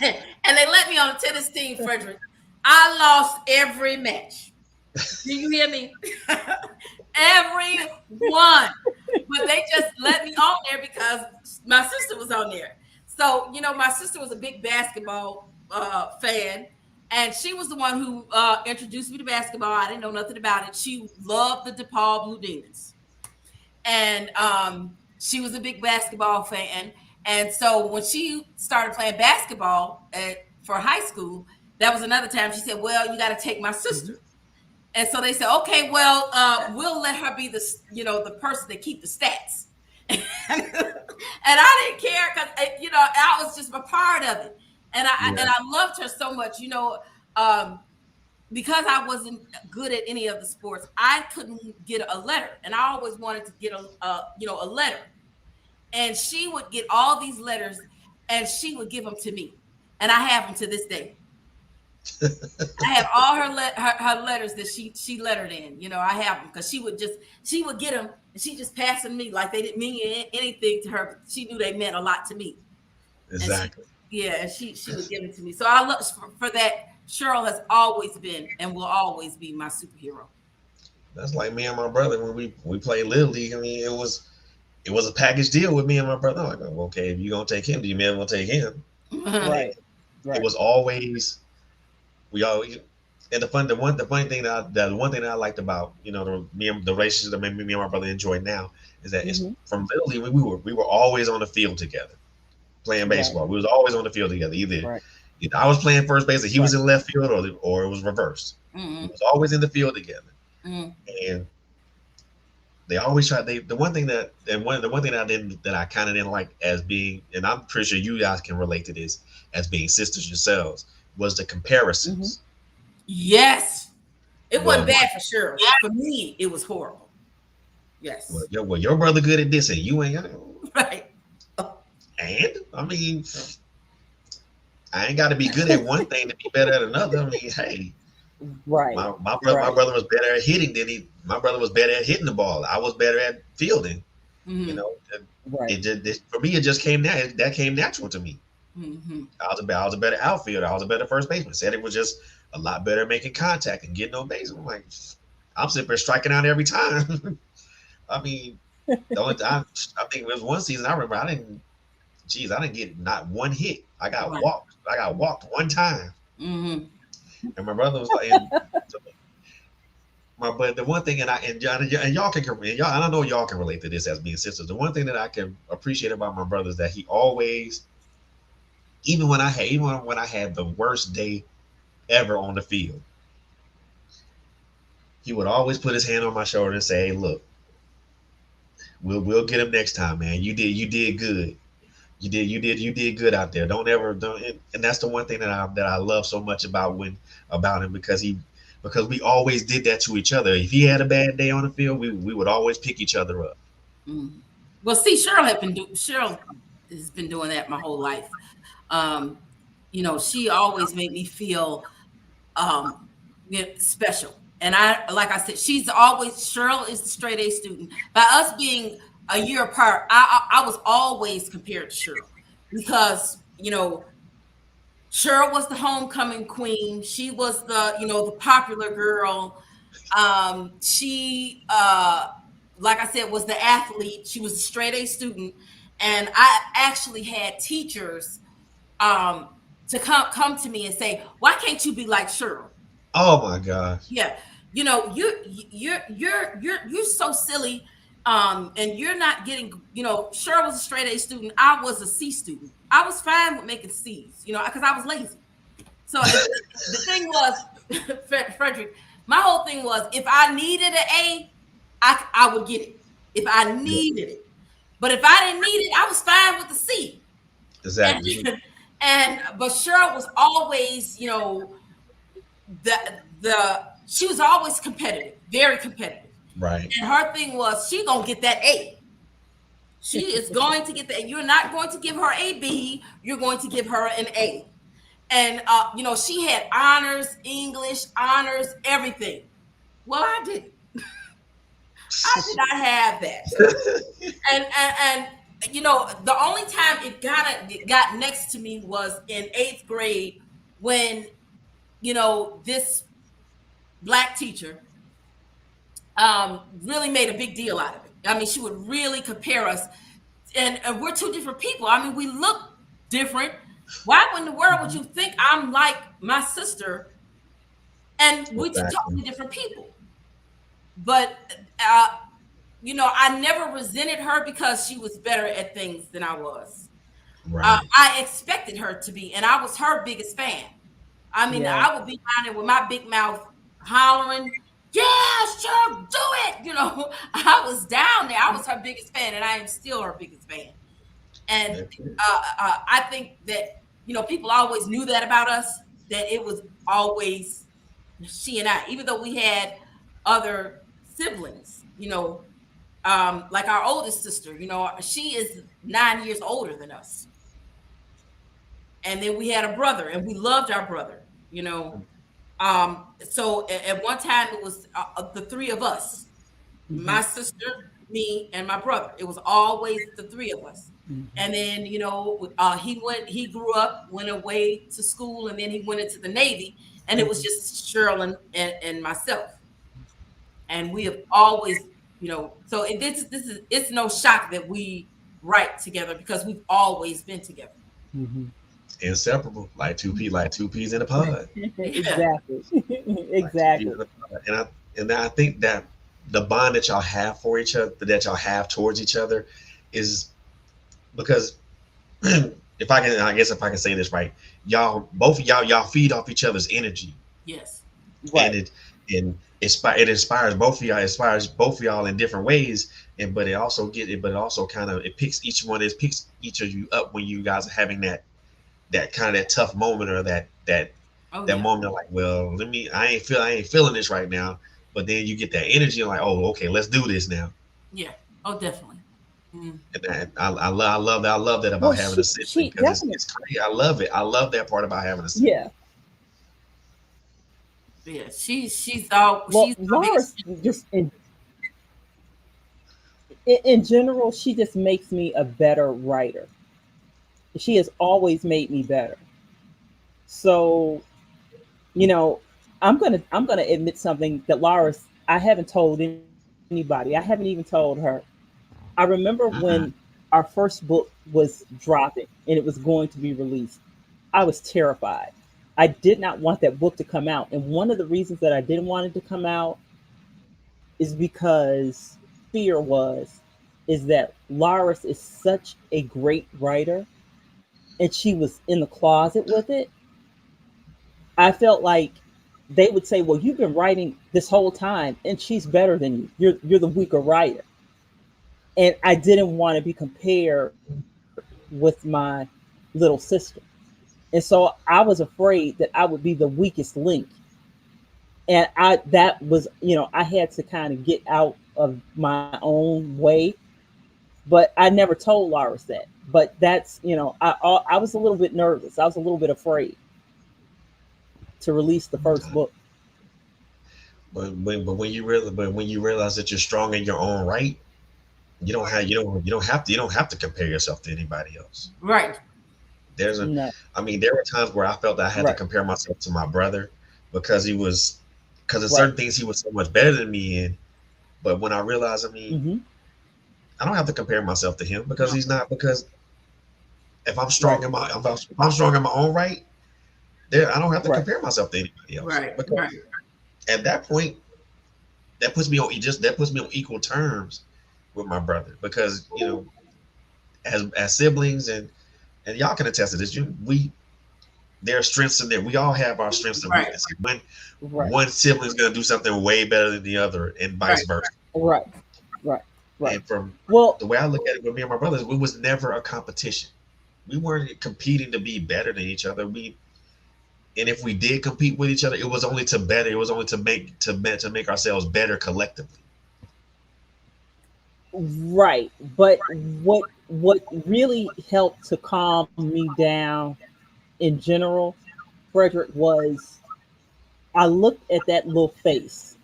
And they let me on the tennis team, Frederick. I lost every match. Do you hear me? Every one. But they just let me on there because my sister was on there. So, my sister was a big basketball fan. And she was the one who introduced me to basketball. I didn't know nothing about it. She loved the DePaul Blue Demons. And she was a big basketball fan. And so when she started playing basketball for high school, that was another time she said, well, you got to take my sister. And so they said, okay, well, we'll let her be the person that keep the stats. And I didn't care because, I was just a part of it. And I loved her so much, because I wasn't good at any of the sports. I couldn't get a letter, and I always wanted to get a letter. And she would get all these letters, and she would give them to me, and I have them to this day. I have all her letters that she lettered in. I have them because she would get them, and she just passed them to me like they didn't mean anything to her. But she knew they meant a lot to me. Exactly. And she would give it to me. So I love for that. Chyrel has always been and will always be my superhero. That's like me and my brother when we played Little League. I mean, it was a package deal with me and my brother. I'm like, well, okay, if you're gonna take him, do you may as well take him. Right. It was always we always and the funny thing that I liked about the relationship that me and my brother enjoy now is that it's from Little League we were always on the field together playing baseball. Right. We was always on the field together. Either I was playing first base and he was in left field, or it was reversed. Mm-hmm. We was always in the field together. Mm-hmm. And they always try. The one thing that I kind of didn't like as being, and I'm pretty sure you guys can relate to this as being sisters yourselves, was the comparisons. Mm-hmm. Yes, it wasn't bad for sure. For me, it was horrible. Yes. Well, your brother good at this, and you ain't. Right. And I mean, I ain't got to be good at one thing to be better at another. I mean, hey. Right. My brother was better at hitting my brother was better at hitting the ball. I was better at fielding. Mm-hmm. For me, it just came that came natural to me. Mm-hmm. I was a better outfielder. I was a better first baseman. Cedric was just a lot better at making contact and getting on base. I'm like, I'm sitting there striking out every time. I mean, the only time I think it was one season I remember I didn't get not one hit. I got walked. I got walked one time. Mm-hmm. And my brother was like, but the one thing, and y'all can, and I don't know y'all can relate to this as being sisters. The one thing that I can appreciate about my brother is that he always, even when I had the worst day ever on the field, he would always put his hand on my shoulder and say, "Hey, look, we'll get him next time, man. You did good. You did good out there. Don't." And that's the one thing that I love so much about him because we always did that to each other. If he had a bad day on the field, we would always pick each other up. Mm. Well, see, Chyrel has been doing that my whole life. She always made me feel special. And like I said, Chyrel is the straight A student. By us being a year apart, I was always compared to Chyrel because, Chyrel was the homecoming queen. She was the popular girl. She, like I said, was the athlete. She was a straight A student. And I actually had teachers to come to me and say, why can't you be like Chyrel? Oh my gosh. Yeah. You're so silly. And you're not getting, Chyrel was a straight A student. I was a C student. I was fine with making C's, because I was lazy. So the thing was, Frederick, My whole thing was if I needed an A, I would get it. If I Yeah, needed it. But if I didn't need it, I was fine with the C. And exactly. but Cheryl was always, the she was always competitive, very competitive. Right. And her thing was she gonna get that A. She is going to get that. You're not going to give her a B. You're going to give her an A. And she had honors, English, honors, everything. Well, I didn't. I did not have that. And the only time it got next to me was in 8th grade when this black teacher really made a big deal out of it. I mean, she would really compare us, and we're two different people. I mean, we look different. Why in the world would you think I'm like my sister? And we're two Exactly. totally different people. But I never resented her because she was better at things than I was. Right. I expected her to be, and I was her biggest fan. I mean, Yeah. I would be down there with my big mouth hollering, "Yeah, sure, do it!" I was down there. I was her biggest fan, and I am still her biggest fan. And I think that people always knew that about us. That it was always she and I, even though we had other siblings. Like our oldest sister. She is 9 years older than us. And then we had a brother, and we loved our brother. So at one time it was the three of us, Mm-hmm. my sister, me, and my brother. It was always the three of us. Mm-hmm. And then he grew up, went away to school, and then he went into the Navy, and it was just Cheryl and myself. And we have always, so it's no shock that we write together because we've always been together. Mm-hmm. Inseparable, like two peas in a pod. Yeah. Exactly. Like two peas Exactly. in a pod. And I think that the bond that y'all have for each other, that y'all have towards each other, is because if I can say this right, both of y'all feed off each other's energy, Yes. and Right. it inspires both of y'all, in different ways, but it also kind of it picks each of you up when you guys are having that kind of that tough moment, or Oh that yeah. moment of like, well, I ain't feeling this right now, but then you get that energy like, oh, okay, let's do this now. Yeah. Oh, definitely. Mm. And I love that Well, about having a sibling, she because definitely, it's great. I love it. I love that part about having a sibling. yeah. Yeah. She's Well, our biggest. Laura's just in general, she just makes me a better writer. She has always made me better. So, you know, I'm gonna admit something that Laura's I haven't told anybody. I haven't even told her. I remember when Mm-mm. our first book was dropping and it was going to be released. I was terrified. I did not want that book to come out. And one of the reasons that I didn't want it to come out is because my fear is that Lyris is such a great writer and she was in the closet with it. I felt like they would say, "Well, you've been writing this whole time and she's better than you. You're the weaker writer." And I didn't want to be compared with my little sister. And so I was afraid that I would be the weakest link. And I that was, I had to kind of get out of my own way, but I never told Loris that. But that's, I was a little bit nervous. I was a little bit afraid to release the first Okay. book. But when you realize that you're strong in your own right, you don't have to compare yourself to anybody else. Right. There's a No. I mean, there were times where I felt that I had to Right. compare myself to my brother, because because of Right. certain things he was so much better than me in. But when I realized, I mean, Mm-hmm. I don't have to compare myself to him, because No. he's not. Because Right. if I'm strong in my own right, there I don't have to Right. compare myself to anybody else, Right. Right. because at that point that puts me on equal terms with my brother, because as siblings, and y'all can attest to this, there are strengths in there. We all have our strengths and Right. weaknesses. When Right. one sibling's gonna do something way better than the other, and vice Right. versa. Right. Right. Right. And from Well, the way I look at it with me and my brothers, we was never a competition. We weren't competing to be better than each other. And if we did compete with each other, it was only to better. It was only to make ourselves better collectively. right. But what really helped to calm me down in general, Frederick, was I looked at that little face,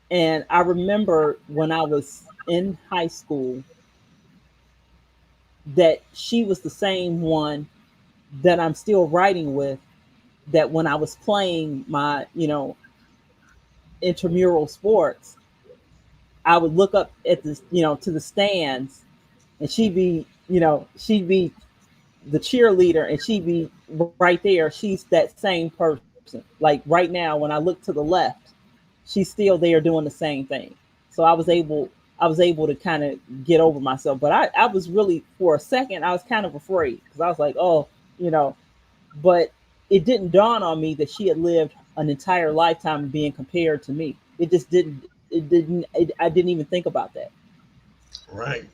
and I remember when I was in high school that she was the same one that I'm still writing with. That when I was playing my, intramural sports, I would look up at this, to the stands, and she'd be the cheerleader, and she'd be right there. She's that same person. Like right now, when I look to the left, she's still there doing the same thing. So I was able to kind of get over myself. But I was really, for a second, I was kind of afraid because I was like, oh, you know, but it didn't dawn on me that she had lived an entire lifetime being compared to me. It just didn't. I didn't even think about that. Right.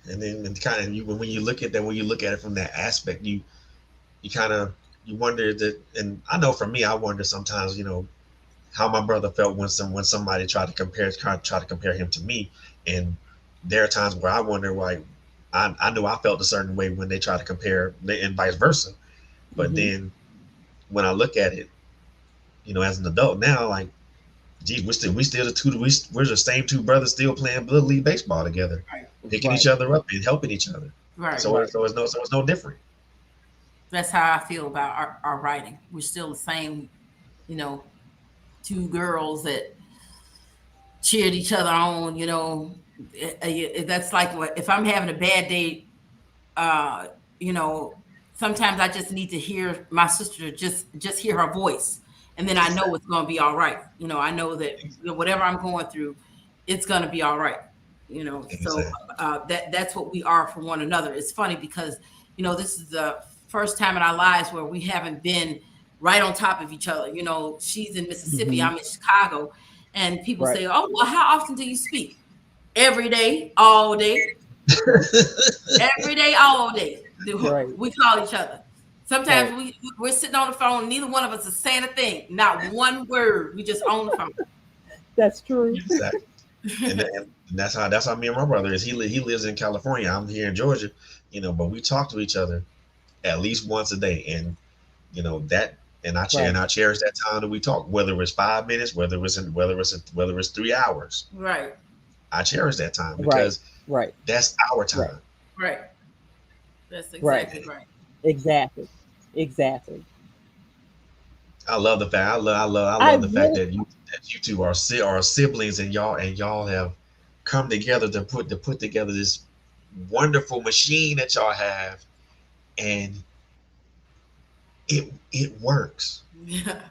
And then and kind of you when you look at that when you look at it from that aspect, you kind of you wonder that. And I know for me, I wonder sometimes, how my brother felt when somebody tried to compare him to me. And there are times where I wonder why I knew I felt a certain way when they try to compare, and vice versa. But Hmm. then when I look at it, as an adult now, like, gee, we still we're the same two brothers still playing little league baseball together, Right. picking each Right. other up and helping each other. Right. So Right. it's no different. That's how I feel about our writing. We're still the same, you know, two girls that cheered each other on. That's like if I'm having a bad day, uh, you know, sometimes I just need to hear my sister, just hear her voice, and then I know it's going to be all right. I know that whatever I'm going through, it's going to be all right. So Exactly. that's what we are for one another. It's funny because this is the first time in our lives where we haven't been right on top of each other. She's in Mississippi, Hmm. I'm in Chicago, and people Right. say, "Oh, well, how often do you speak?" Every day, all day. Every day, all day, Right. we call each other. Right. Sometimes we're sitting on the phone. Neither one of us is saying a thing, not one word. We just on the phone. That's true. Exactly. And that's how me and my brother is. He lives in California. I'm here in Georgia. But we talk to each other at least once a day, and that. And Right. I cherish that time that we talk, whether it's 5 minutes, whether it's 3 hours. Right, I cherish that time Right. because Right. that's our Right. time. right. That's Right. exactly right. Exactly. Exactly. I love the fact I I love the fact really. that you two are siblings, and y'all have come together to put together this wonderful machine that y'all have, and it works. Yeah.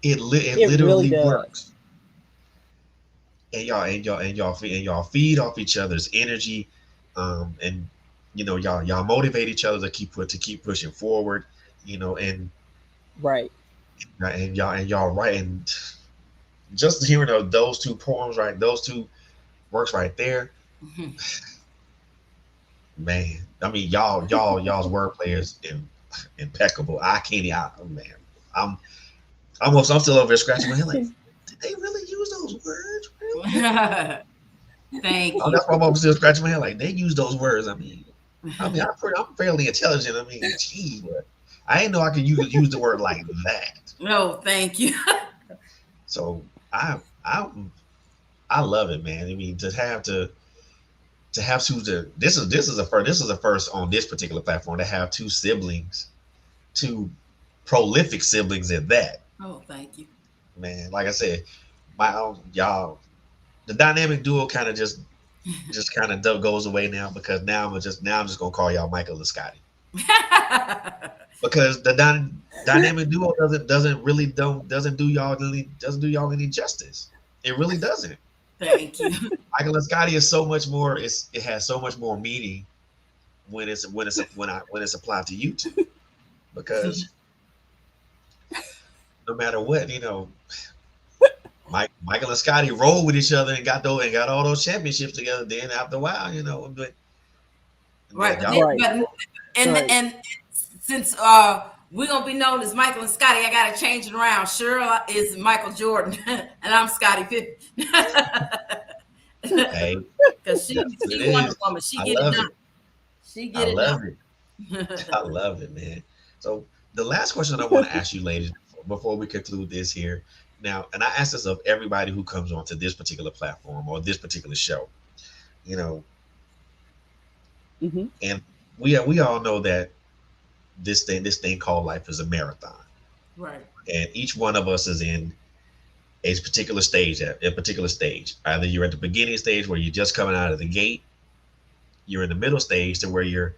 It It really literally does. works. And y'all feed off each other's energy, and y'all motivate each other to keep pushing forward, and Right. y'all write. And just hearing those two poems, right, those two works right there, Mhm. man. I mean, y'all's wordplay is impeccable. I can't. Oh, man, I'm I'm still over here scratching my head like, did they really use those words? Really? Thank Oh, you. that's why I'm still scratching my head like they use those words. I'm fairly intelligent. Gee, but I didn't know I could use the word like that. No, thank you. So I I love it, man. I mean, to have two. This is a first on this particular platform to have two siblings, two prolific siblings at that. Oh, thank you. Man, like I said, y'all, the dynamic duo kind of just kind of goes away now, because now I'm just gonna call y'all Michael and Scotty, because the dynamic duo doesn't do y'all any justice. It really doesn't. Thank you. Michael and Scotty is so much more. It has so much more meaning when it's applied to you two. because no matter what, Michael and Scotty rolled with each other and got all those championships together. Then after a while, Right, but y'all. Right. and since we're gonna be known as Michael and Scotty, I gotta change it around. Chyrel is Michael Jordan, and I'm Scotty Pippen. Hey, Because she that's what it Wonder is. Woman, she I get it love done. it. She I get it love done. it. I love it, man. So the last question I want to ask you, ladies, before we conclude this here. Now, and I ask this of everybody who comes onto this particular platform or this particular show, you know, Hmm. and we all know that this thing called life is a marathon, Right. and each one of us is in a particular stage. Either you're at the beginning stage where you're just coming out of the gate, you're in the middle stage to where you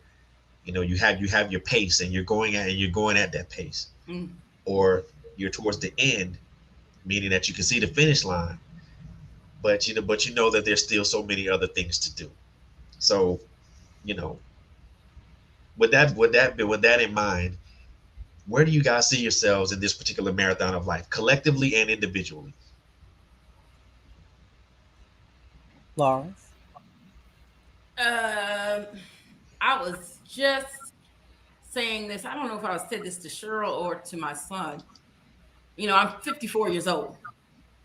have your pace and you're going at that pace, Mm. or you're towards the end, meaning that you can see the finish line, but you know that there's still so many other things to do. So, you know, with that in mind, where do you guys see yourselves in this particular marathon of life, collectively and individually? Lawrence. Um, I was just saying this. I don't know if I said this to Chyrel or to my son. I'm 54 years old,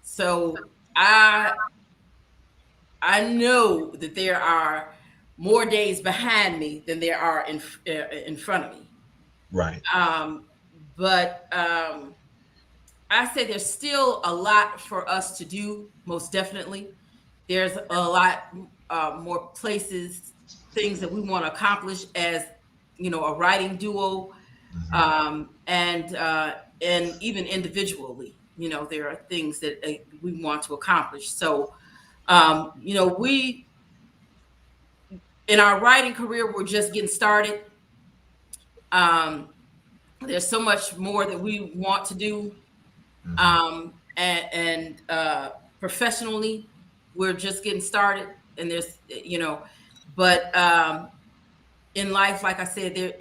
so I know that there are more days behind me than there are in front of me. Right. Um, but I say there's still a lot for us to do. Most definitely, there's a lot more places, things that we want to accomplish as a writing duo, Hmm. and even individually. There are things that we want to accomplish. So, we in our writing career, we're just getting started. Um, there's so much more that we want to do, Hmm. and professionally, we're just getting started. And but in life, like I said,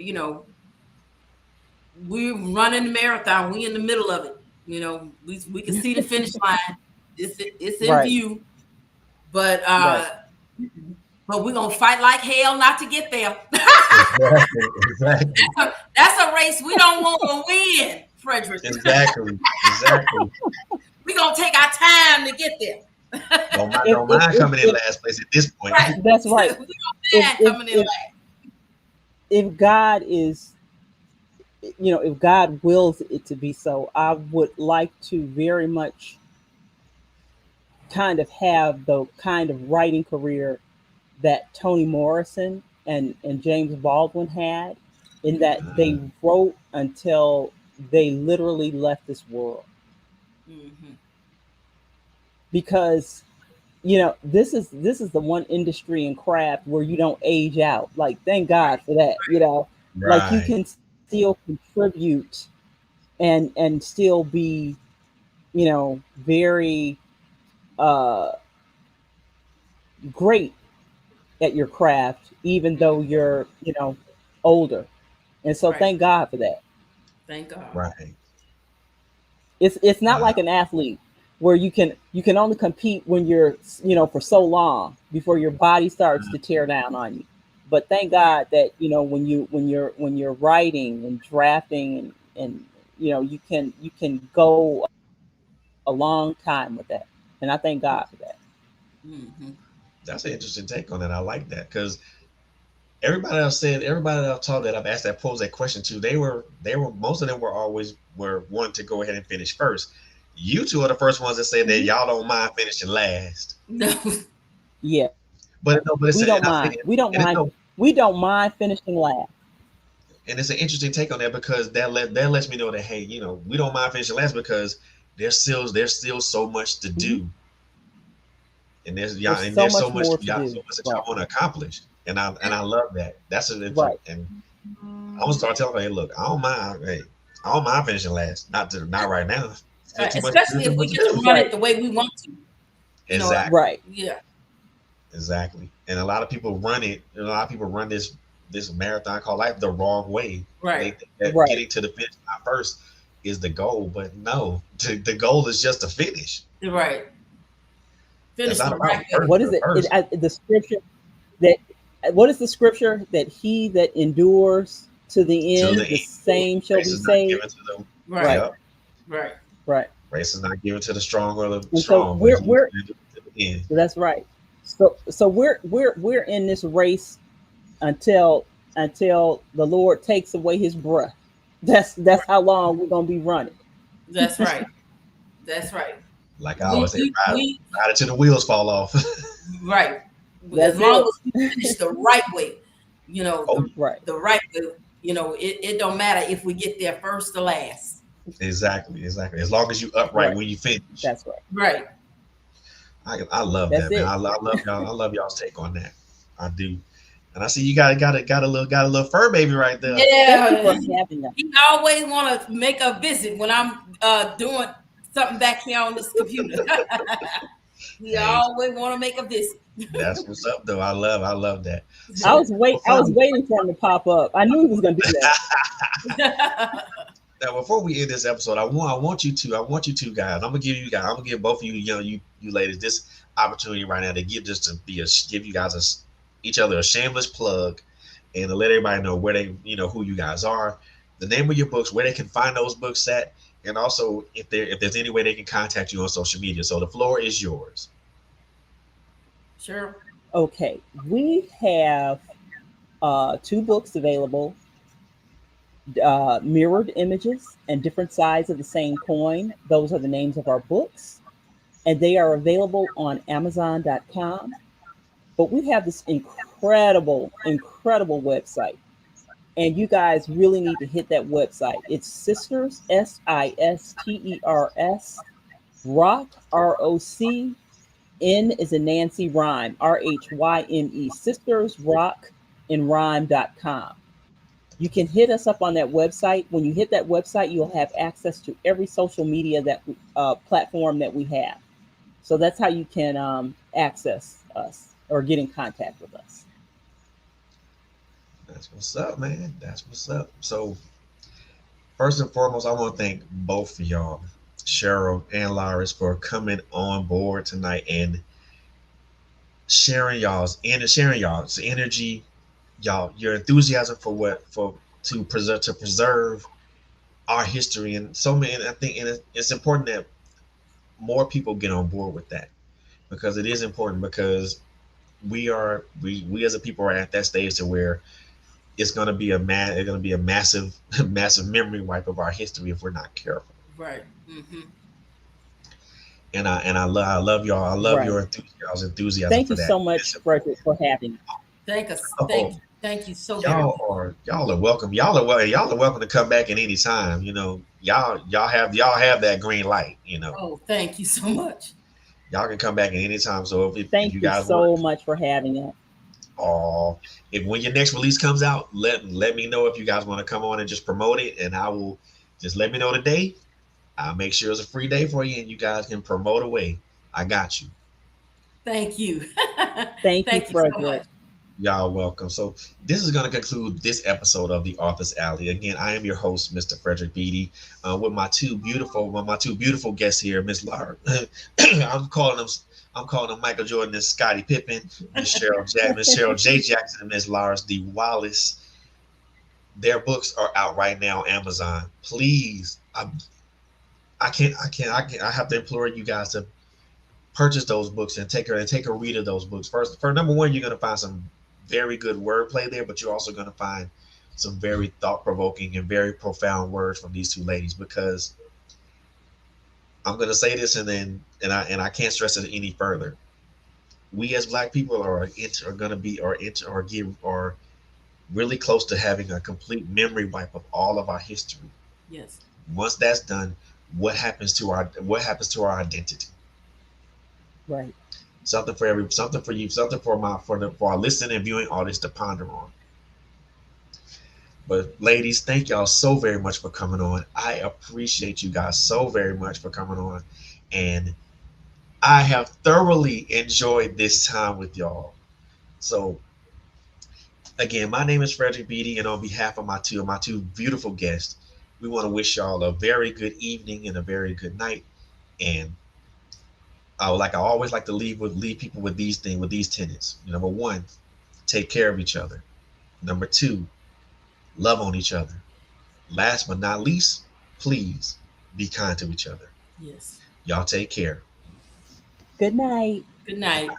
we're running the marathon. We in the middle of it. We can see the finish line. It's in Right. view, but Right. uh, but we're gonna fight like hell not to get there. Exactly. Exactly. That's a race we don't want to win, Frederick. Exactly. Exactly. We're gonna take our time to get there. Don't mind, If don't if mind if, coming in if last place at this point. Right. that's We right. don't If mind if coming in if last. if God is, if God wills it to be so, I would like to very much kind of have the kind of writing career that Toni Morrison and James Baldwin had, in that they Mhm. wrote until they literally left this world. Mm-hmm. Because this is the one industry and craft where you don't age out. Like, thank God Right. for that. Like, you Right. can still contribute and still be, very uh great at your craft, even though Mm-hmm. you're, older. And so Right. thank God for that. Thank God. Right. It's not Wow. like an athlete where you can only compete when you're, for so long before your body starts to tear down on you. But thank Right. God that, when you're writing and drafting, and you can go a long time with that. And I thank God for that. Mm-hmm. That's an interesting take on it. I like that because everybody that I've talked that I've asked that posed that question to, they were most of them were wanting to go ahead and finish first. You two are the first ones that said that Hmm. y'all don't mind finishing last. No. Yeah, But no, but it's we and don't I mind. think We don't and it's mind. no We don't mind finishing last. and it's an interesting take on that because that lets me know that hey, we don't mind finishing last because there's still so much to Hmm. do, and there's There's y'all and so there's so much much more to y'all so do. much that y'all Right. want to accomplish, and I love that. That's an Right. and I'm gonna start telling her, hey, look, I don't mind finishing last. Not right now. Still Especially too if we much to get to do. run it Right. the way we want to. You know. Exactly. Right. Yeah. Exactly. And a lot of people run it. A lot of people run this this marathon called life the wrong way. They Right. think that Right. getting to the finish line first is the goal, but no, the goal is just to finish. Right. That's Finish not the about right way. first. What is it? First, The scripture that what is the scripture that he that endures to the to the end, the end, same shall race be is not saved. given to the Right. Right. yep. Right. Right. Race is not given to the strong or the And so strong, but we're he we're to the end. that's right. So we're in this race until the Lord takes away His breath. That's how long we're gonna be running. That's right. That's right. Like I We always say, we we ride it till the wheels fall off. right. As That's long it. as we finish the right way, Oh, Right. the right way, it don't matter if we get there first or last. exactly, exactly. As long as you upright Right. when you finish. That's right. Right. I love That's that, man. it. I love y'all. I love y'all's take on that. I do. And I see you got a little fur baby right there. Thank you Yeah. for having us. He always want to make a visit when I'm doing something back here on this computer. He Hey, always want to make a visit. that's what's up though. I love that. I So was wait. I before was we waiting for him to pop up. I knew he was gonna do that. now before we end this episode, I want you two guys. I'm gonna give both of you, you ladies this opportunity right now to give you guys each other a shameless plug and to let everybody know where they who you guys are, the name of your books, where they can find those books at, and also if there's any way they can contact you on social media. So the floor is yours. Sure. Okay, we have two books available, mirrored images and different sides of the same coin. Those are the names of our books, and they are available on Amazon.com. But we have this incredible website, and you guys really need to hit that website. It's Sisters, Sisters, Rock, ROC. N is a Nancy Rhyme, RHYME, Sisters Rock and Rhyme.com. You can hit us up on that website. When you hit that website, you'll have access to every social media platform that we have. So that's how you can access us or get in contact with us. That's what's up, man. That's what's up. So first and foremost, I want to thank both of y'all, Chyrel and Lyris, for coming on board tonight and sharing y'all's energy, y'all your enthusiasm for what for to preserve our history and so many. And I think it's important that more people get on board with that because it is important because we as a people are at that stage to where it's gonna be a massive massive memory wipe of our history if we're not careful. Right. Mm-hmm. And I love y'all. I love Right. your enthusiasm Thank for you that. so much, Frederick, for having me. Thank us. Oh, Thank you so very much. y'all are welcome. Y'all are welcome to come back at any time. Y'all have that green light. Oh, thank you so much. Y'all can come back at any time. So if Thank you you guys want, so much for having us. if when your next release comes out, let me know if you guys want to come on and just promote it, and I will just let me know the day. I'll make sure it's a free day for you, and you guys can promote away. I got you. Thank you. Thank you, Thank you so Frederick. much. Y'all welcome. So this is going to conclude this episode of the Office Alley. Again, I am your host, Mr. Frederick Beatty, with my two beautiful guests here, Miss Lar. I'm calling them Michael Jordan and Scottie Pippen, Miss Chyrel J. Jackson, and Miss Lyris D. Wallace. Their books are out right now on Amazon. Please, I have to implore you guys to purchase those books and take a read of those books. First, for number one, you're gonna find some very good wordplay there, but you're also gonna find some very thought provoking and very profound words from these two ladies. Because I'm gonna say this, and I can't stress it any further. We as Black people are gonna be or really close to having a complete memory wipe of all of our history. Yes. Once that's done, what happens to our identity? Right. Something for our listening and viewing audience to ponder on. But ladies, thank y'all so very much for coming on. I appreciate you guys so very much for coming on, and I have thoroughly enjoyed this time with y'all. So Again, my name is Frederick Beatty, and on behalf of my two beautiful guests, we want to wish y'all a very good evening and a very good night. And I always like to leave people with these things, with these tenets. Number one, take care of each other. Number two, love on each other. Last but not least, please be kind to each other. Yes. Y'all take care. Good night. Good night.